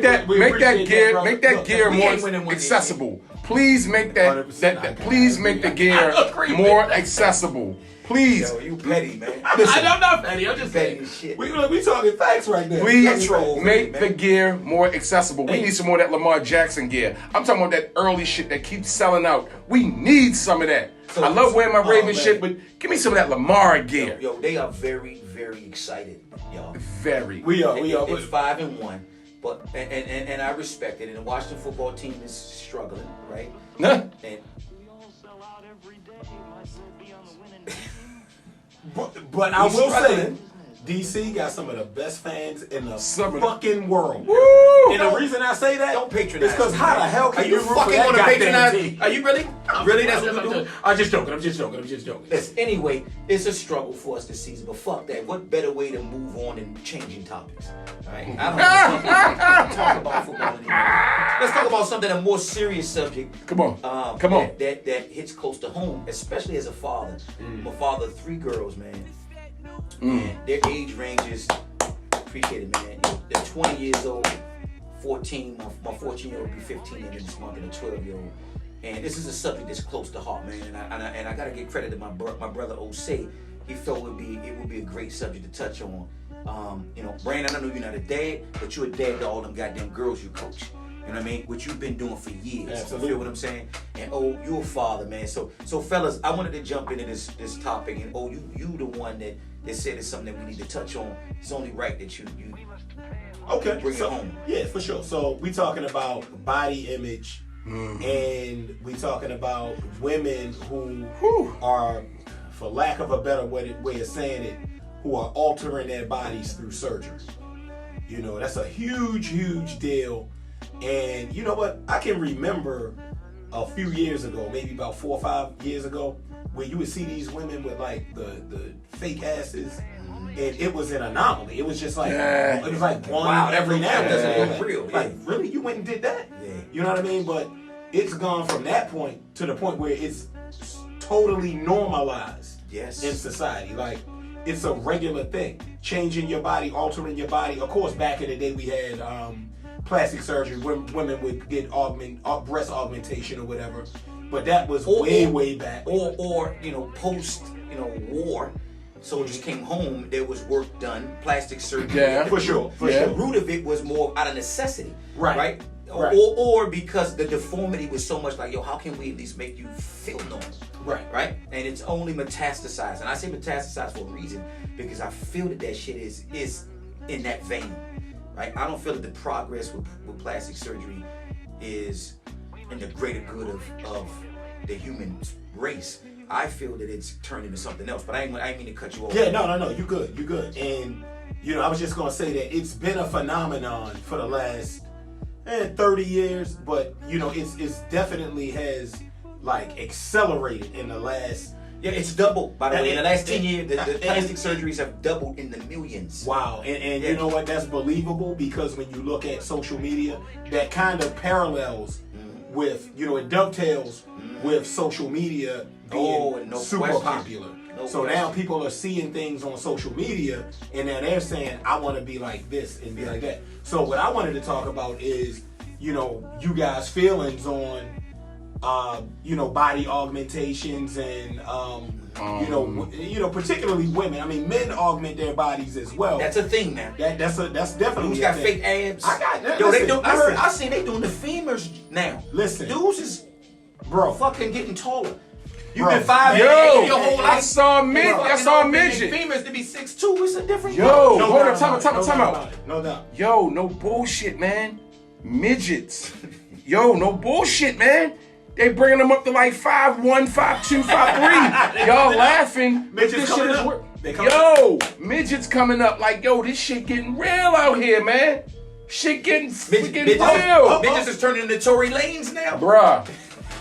that gear more accessible. Please make please make the gear more accessible. Please. Yo, you petty, man. I'm not petty. I'm just petty saying. shit. We talking facts right now. Please make the gear more accessible. We need some more of that Lamar Jackson gear. I'm talking about that early shit that keeps selling out. We need some of that. I love wearing my Raven shit, but give me some of that Lamar gear. Yo, they are very, very excited, y'all. Very. We are. It's 5-1, but and I respect it. And the Washington football team is struggling, right? Huh? And but I will say, DC got some of the best fans in the fucking world. Woo! And the reason I say that don't patronize. Is because how the hell can you fucking want to patronize? team? Are you really? Really? That's what you do? I'm just joking. Listen, anyway, it's a struggle for us this season, but fuck that. What better way to move on than changing topics? All right? I don't talk about football anymore. Let's talk about something, a more serious subject. Come on. That hits close to home, especially as a father. I'm a father of 3 girls, man. And their age ranges, appreciate it, man. They're 20 years old, 14. My 14-year-old will be 15 in this month, and a 12-year-old. And this is a subject that's close to heart, man. And I gotta give credit to my brother Osei. He felt it would be a great subject to touch on. Brandon, I know you're not a dad, but you're a dad to all them goddamn girls you coach. You know what I mean? What you've been doing for years. Absolutely. You feel what I'm saying? And you're a father, man. So fellas, I wanted to jump into this topic, and you the one that said it's something that we need to touch on. It's only right that you bring it home. Yeah, for sure. So we talking about body image, and we talking about women who are, for lack of a better way of saying it, who are altering their bodies through surgery. That's a huge deal. And you know what? I can remember a few years ago, maybe about 4 or 5 years ago, where you would see these women with like the fake asses, and it was an anomaly. It was just like it was like one every now and then. That's real. Like, really, you went and did that? Yeah. You know what I mean? But it's gone from that point to the point where it's totally normalized in society. Like, it's a regular thing. Changing your body, altering your body. Of course, back in the day we had plastic surgery. Women would get breast augmentation or whatever. But that was way back. Or post war. Soldiers came home, there was work done, plastic surgery. Yeah, for sure. The root of it was more out of necessity. Right. Or because the deformity was so much like, how can we at least make you feel normal? Right. And it's only metastasized. And I say metastasized for a reason, because I feel that shit is in that vein. Right? I don't feel that the progress with plastic surgery is in the greater good of the human race. I feel that it's turned into something else, but I ain't mean to cut you off. Yeah, no, you good. And I was just gonna say that it's been a phenomenon for the last 30 years, but it's definitely has like accelerated in the last Yeah, it's doubled, by the way. In the last 10 years, the plastic surgeries have doubled in the millions. Wow. And you know what? That's believable because when you look at social media, that kind of parallels with, it dovetails with social media being super popular. So now people are seeing things on social media and now they're saying, I want to be like this and be like that. So what I wanted to talk about is, you guys' feelings on, body augmentations and, particularly women. I mean, men augment their bodies as well. That's a thing now. That's definitely. Who's got fake abs? I got. Yo, they do. I seen they doing the femurs now. Listen, dudes is, fucking getting taller. You've Bro. been 5'8" your whole life. I saw a midget. Femurs to be 6'2" is a different. Yo, no hold doubt up, time about out. it. No doubt. Yo, no bullshit, man. Midgets. Yo, no bullshit, man. They bringing them up to like 5'1", 5'2", 5'3". Y'all laughing. Midgets This coming shit up. is yo, midgets coming up. Like, yo, this shit getting real out here, man. Shit getting real. Midgets is turning into Tory Lanez now. Bruh.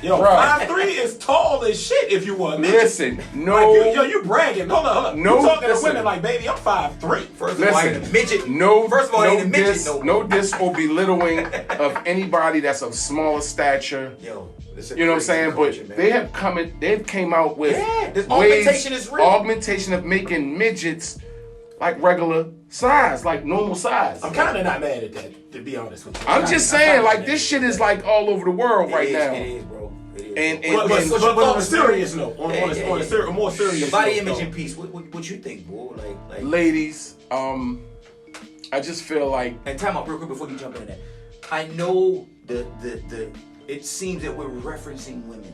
Yo, 5'3" is tall as shit if you want. Listen, no. Like, you bragging. Hold on. No, you talking listen. to women like, baby, I'm 5'3". First of all, I ain't a midget. No, First of all, I ain't a midget. no diss or belittling of anybody that's of smaller stature. Yo, you know what I'm saying? But they've came out with this augmentation is real. Augmentation of making midgets like regular size, like normal size. I'm kind of not mad at that, to be honest with you. I'm just saying, like, this shit is like all over the world right now. It is, bro. But on a serious note, on a more serious the body note, imaging piece. What you think, bro? Like ladies, I just feel like. And time out real quick before you jump into that. I know the it seems that we're referencing women,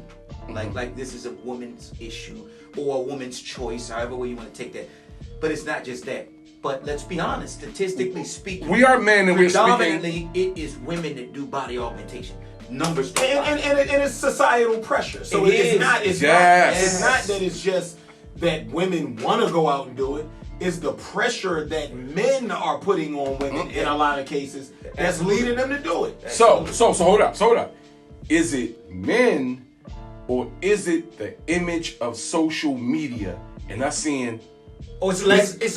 like this is a woman's issue or a woman's choice, however way you want to take that. But it's not just that. But let's be honest, statistically speaking, we are men and we're speaking. Predominantly, it is women that do body augmentation. Numbers and it's societal pressure. So it's not that it's just that women want to go out and do it. It's the pressure that men are putting on women in a lot of cases that's leading them to do it. So hold up. Is it men or is it the image of social media? And I'm seeing. Oh, it's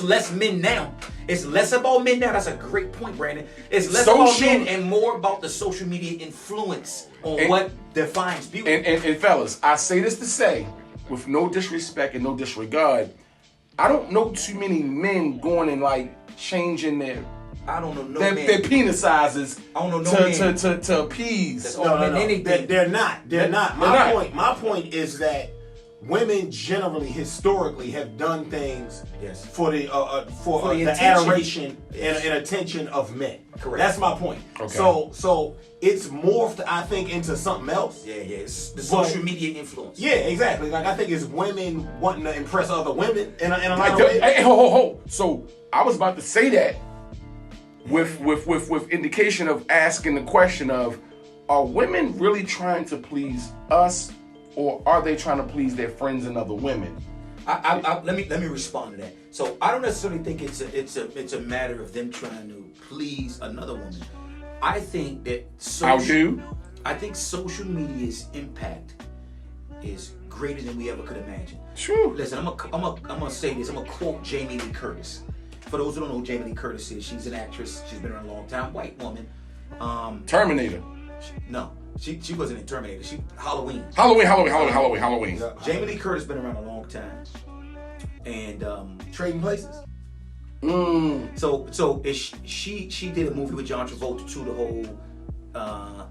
less men now. It's less about men now. That's a great point, Brandon. It's less about men and more about the social media influence on what defines beauty. And fellas, I say this to say, with no disrespect and no disregard, I don't know too many men going and like changing their penis sizes to appease. No. They're not. My point is that women generally, historically, have done things for the adoration and attention of men. Correct. That's my point. Okay. So it's morphed, I think, into something else. Yeah. It's the social media influence. Yeah, exactly. Like I think it's women wanting to impress other women in a lot of ways. Hey, ho. So I was about to say that with indication of asking the question of, are women really trying to please us? Or are they trying to please their friends and other women? Let me respond to that. So I don't necessarily think it's a matter of them trying to please another woman. I think that I think social media's impact is greater than we ever could imagine. True. Listen, I'm gonna say this. I'm gonna quote Jamie Lee Curtis. For those who don't know who Jamie Lee Curtis is, she's an actress. She's been around a long time. White woman. Terminator. No. She wasn't in Terminator. She Halloween. Jamie Lee Curtis been around a long time, and Trading Places. So she did a movie with John Travolta too, the whole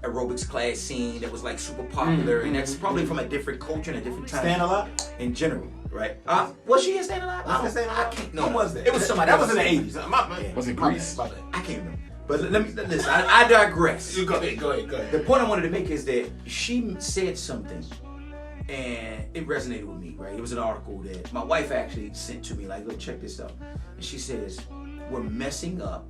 aerobics class scene that was like super popular, and that's probably from a different culture and a different time. Stand Alive? In general, right? Was she in Stand Alive? I can't. No, was that? It was somebody. That was in the 80s. Was it Grease? I can't remember. But let me listen. I digress. Go ahead. The point I wanted to make is that she said something, and it resonated with me. Right? It was an article that my wife actually sent to me. Like, look, check this out. And she says, "We're messing up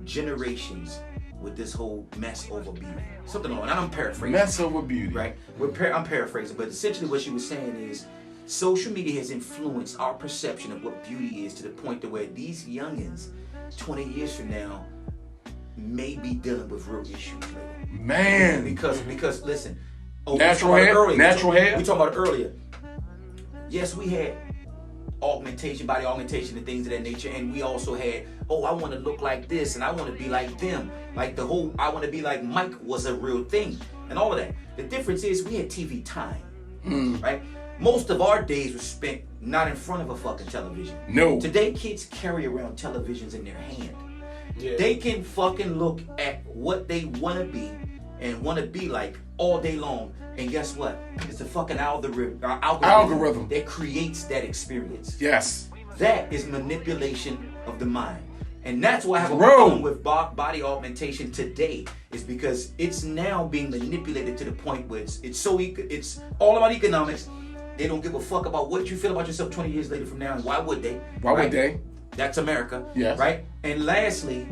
generations with this whole mess over beauty." Something like that. I'm paraphrasing. Mess over beauty. Right? I'm paraphrasing, but essentially what she was saying is, social media has influenced our perception of what beauty is to the point to where these youngins 20 years from now may be dealing with real issues later. Man. Because listen. Natural hair? We talked about it earlier. yes, we had augmentation, body augmentation and things of that nature, and we also had, oh, I want to look like this and I want to be like them. Like the whole I want to be like Mike was a real thing and all of that. The difference is we had TV time, right? Most of our days were spent not in front of a fucking television. No. Today kids carry around televisions in their hand. Yeah. They can fucking look at what they want to be and want to be like all day long. And guess what? It's a fucking algorithm that creates that experience. Yes. That is manipulation of the mind. And that's why I have a problem with body augmentation today, is because it's now being manipulated to the point where it's all about economics. They don't give a fuck about what you feel about yourself 20 years later from now. And why would they? Why would they? That's America. Yes. Right? And lastly,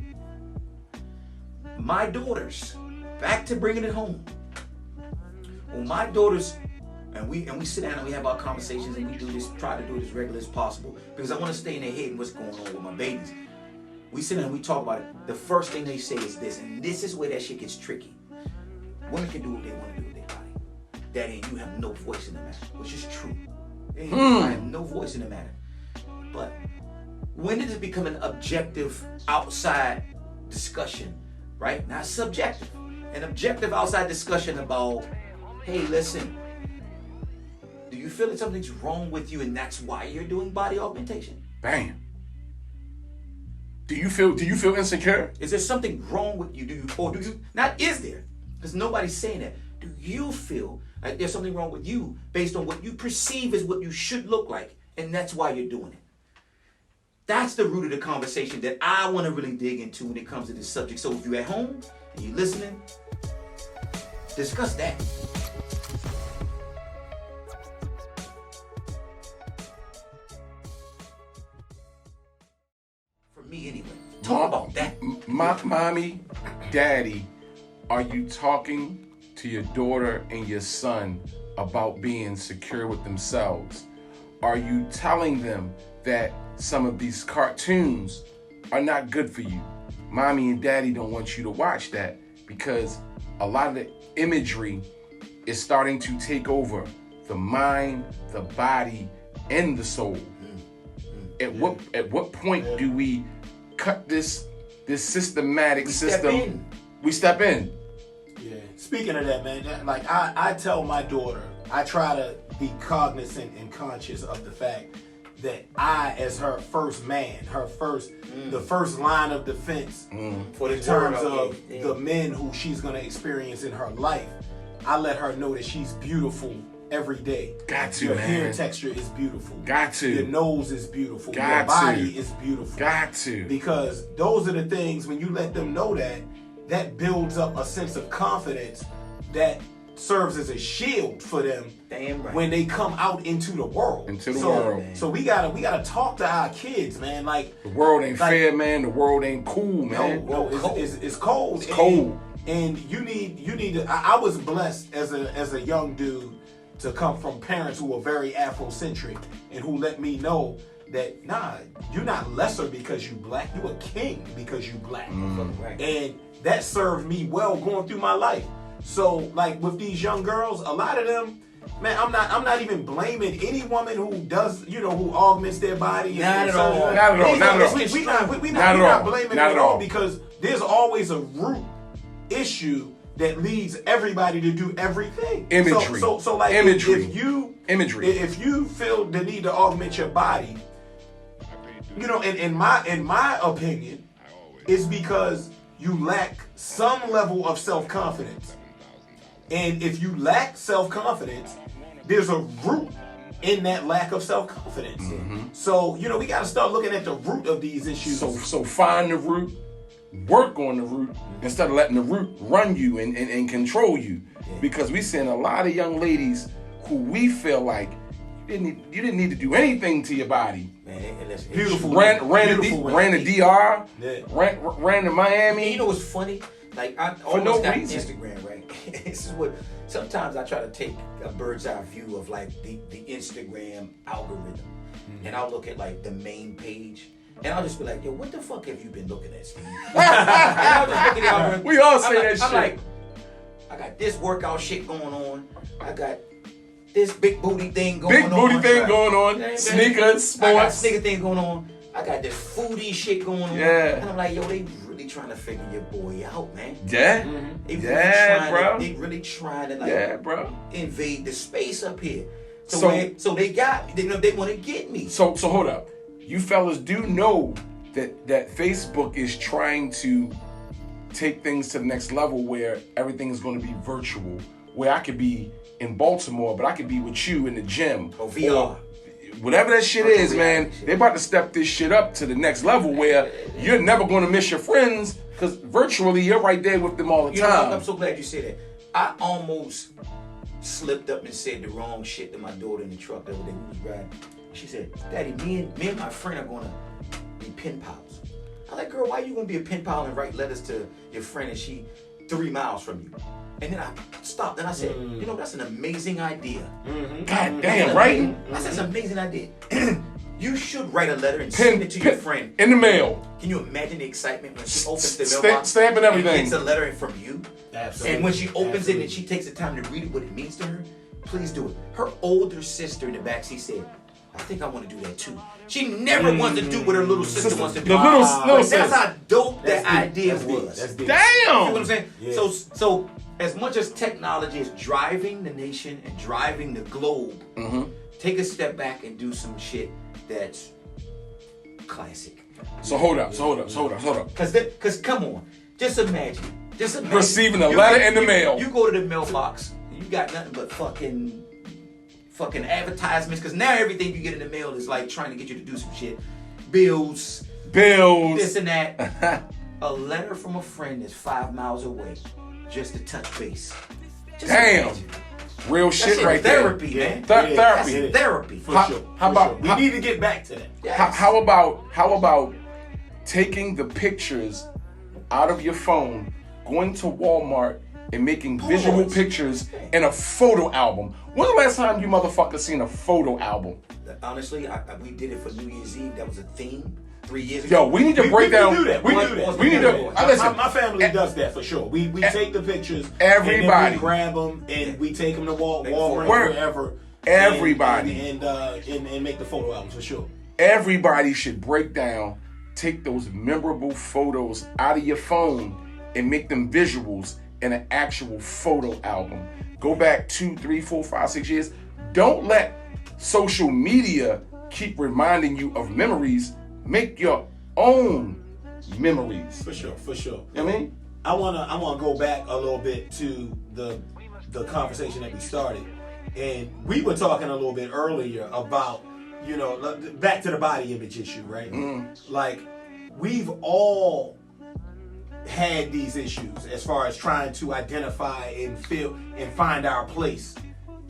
my daughters, back to bringing it home. When my daughters, and we sit down and we have our conversations and we do this, try to do it as regular as possible, because I want to stay in their head and what's going on with my babies. We sit down and we talk about it. The first thing they say is this, and this is where that shit gets tricky. Women can do what they want to do with their body. Daddy, you have no voice in the matter, which is true. I have no voice in the matter. But when did it become an objective outside discussion, right? Not subjective. An objective outside discussion about, hey, listen, do you feel that something's wrong with you and that's why you're doing body augmentation? Bam. Do you feel insecure? Is there something wrong with you? Not is there? Because nobody's saying that. Do you feel like there's something wrong with you based on what you perceive as what you should look like, and that's why you're doing it? That's the root of the conversation that I want to really dig into when it comes to this subject. So if you're at home and you're listening, discuss that. For me anyway. Talk about that. Mommy, daddy, are you talking to your daughter and your son about being secure with themselves? Are you telling them that some of these cartoons are not good for you? Mommy and daddy don't want you to watch that because a lot of the imagery is starting to take over the mind, the body, and the soul. At what point do we cut this systematic system? We step in. Yeah. Speaking of that, man, like I tell my daughter, I try to be cognizant and conscious of the fact that I, as her first man, the first line of defense For in terms of the men who she's gonna experience in her life, I let her know that she's beautiful every day. Got to, Your man. hair texture is beautiful. Got to. Your nose is beautiful. Got Your body to. is beautiful. Got to. Because those are the things, when you let them know that builds up a sense of confidence that serves as a shield for them. Damn right. When they come out into the world. world. So we gotta talk to our kids, man. Like, the world ain't fair, man. The world ain't cool, man. No, it's cold. It's cold. And you need to. I was blessed as a young dude to come from parents who were very Afrocentric and who let me know that, nah, you're not lesser because you black. You a king because you black. Right. And that served me well going through my life. So, like, with these young girls, a lot of them, man, I'm not even blaming any woman who does, who augments their body. Not at all. Not at all. Not at all. We're not blaming them at all, because there's always a root issue that leads everybody to do everything. Imagery. So like, imagery. If you feel the need to augment your body, in my opinion, it's because you lack some level of self-confidence. And if you lack self-confidence, there's a root in that lack of self-confidence. Mm-hmm. So, we got to start looking at the root of these issues. So find the root, work on the root, instead of letting the root run you and control you. Yeah. Because we seeing a lot of young ladies who we feel like you didn't need to do anything to your body. Man, and that's beautiful. Ran to DR, ran to Miami. You know what's funny? Like, I almost got Instagram, right? This is what, sometimes I try to take a bird's eye view of like the Instagram algorithm. Mm-hmm. And I'll look at like the main page. And I'll just be like, yo, what the fuck have you been looking at, Steve? And I'll just look at the algorithm. We all say that shit. I'm like, I got this workout shit going on. I got this big booty thing going Big on. booty thing going on. Yeah, Sneakers, I got sports. sneaker thing going on. I got this foodie shit going on. Yeah. And I'm like, yo, they really trying to figure your boy out, man. Yeah. They really Yeah, trying bro. They really trying to like Yeah, bro. invade the space up here. So They got me. They want to get me. So hold up. You fellas do know that Facebook is trying to take things to the next level where everything is going to be virtual. Where I could be in Baltimore, but I could be with you in the gym. Or VR. Or whatever that shit is, man. They about to step this shit up to the next level where you're never going to miss your friends because virtually you're right there with them all the You know time. what? I'm so glad you said that. I almost slipped up and said the wrong shit to my daughter in the truck the other day we was riding. She said, Daddy, me and my friend are gonna be pen pals. I was like, girl, why you gonna be a pen pal and write letters to your friend and she 3 miles from you? And then I stopped and I said, you know, that's an amazing idea. God damn, right? I said, it's an amazing idea. You should write a letter and send it to your friend. In the mail. Can you imagine the excitement when she opens the mailbox Stamp and everything. gets a letter from you? Absolutely. And when she opens it and she takes the time to read it, what it means to her, please do it. Her older sister in the backseat said, I think I want to do that too. She never wants to do what her little sister wants to do. The little But sister. that's how dope That's that deep. idea That's deep. was. That's deep. You know what I'm Damn. saying? Yeah. So as much as technology is driving the nation and driving the globe, take a step back and do some shit that's classic. So hold up. Cause come on, just imagine. Receiving a You letter get- in the you- mail. You go to the mailbox, and you got nothing but fucking advertisements. Cause now everything you get in the mail is like trying to get you to do some shit, bills, this and that. A letter from a friend that's 5 miles away, just to touch base. Just Damn. imagine. Real That shit shit right there. therapy, man. Therapy. That's therapy. For How- sure. how for about- sure. We how- need to get back to that. Yes. How about taking the pictures out of your phone, going to Walmart and making visual pictures in a photo album? When's the last time you motherfuckers seen a photo album? Honestly, we did it for New Year's Eve. That was a theme 3 years ago. Yo, we need to break we down. do that. We do that. We need to. Listen, My family does that for sure. We take the pictures. Everybody. And then we grab them and we take them to Walmart or wherever. Everybody. And make the photo albums for sure. everybody should break down, take those memorable photos out of your phone and make them visuals in an actual photo album. Go back 2, 3, 4, 5, 6 years. Don't let social media keep reminding you of memories. Make your own memories. For sure, for sure. You know what I mean? I wanna go back a little bit to the conversation that we started. And we were talking a little bit earlier about, you know, back to the body image issue, right? Like, we've all had these issues as far as trying to identify and feel and find our place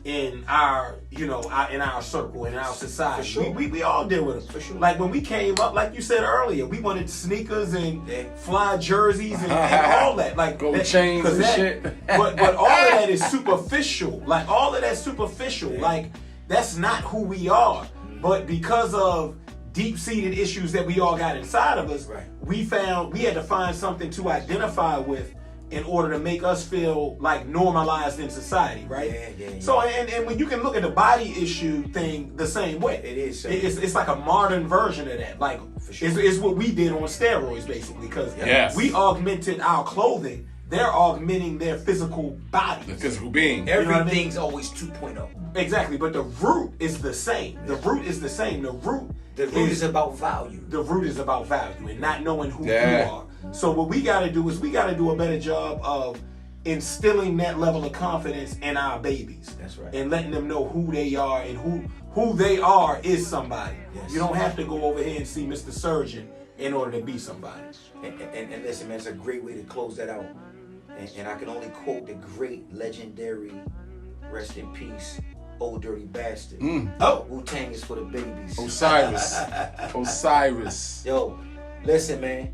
in our, you know, in our circle, in our society. For sure. We all deal with it. For sure. Like when we came up, like you said earlier, we wanted sneakers and fly jerseys and all that. Like Gold that, chains 'cause and that- shit. But all of that is superficial. Like all of that's superficial. Like that's not who we are. But because of deep-seated issues that we all got inside of us, Right. we had to find something to identify with in order to make us feel like normalized in society, right? Yeah. So and when you can look at the body issue thing the same way, It is, sir. it's like a modern version of that. Like For sure. it's what we did on steroids basically, because Yes. we augmented our clothing. They're augmenting their physical bodies. The physical being. know what I mean? Everything's always 2.0. Exactly, but the root is the same. The root is the same. The root is about value. The root is about value and not knowing who Yeah. you are. So what we got to do is we got to do a better job of instilling that level of confidence in our babies. That's right. And letting them know who they are and who they are is somebody. Yes. You don't have to go over here and see Mr. Surgeon in order to be somebody. And listen, man, it's a great way to close that out. And I can only quote the great, legendary, rest in peace, Old Dirty Bastard. Oh, Wu-Tang is for the babies. Osiris. Yo, listen, man.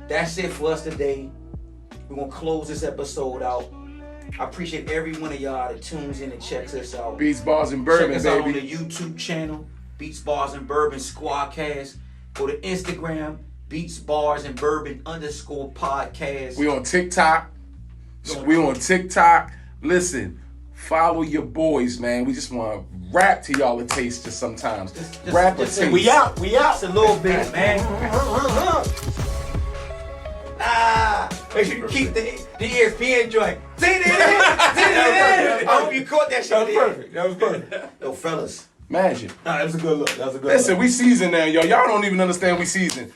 That's it for us today. We're going to close this episode out. I appreciate every one of y'all that tunes in and checks us out. Beats, bars, and Check bourbon, us out on the baby. YouTube channel, Beats, Bars, and Bourbon Squadcast. Go to Instagram, Beats, Bars, and Bourbon _podcast. We on TikTok. We on TikTok. Listen, follow your boys, man. We just want to rap to y'all a taste just sometimes. Rap a taste. We out. Just a little bit, man. Make sure you keep the ESPN joint. I hope you caught that shit. That was perfect. Yo, fellas. Magic. Nah, that was a good look. Listen, we seasoned now, y'all. Y'all don't even understand we seasoned.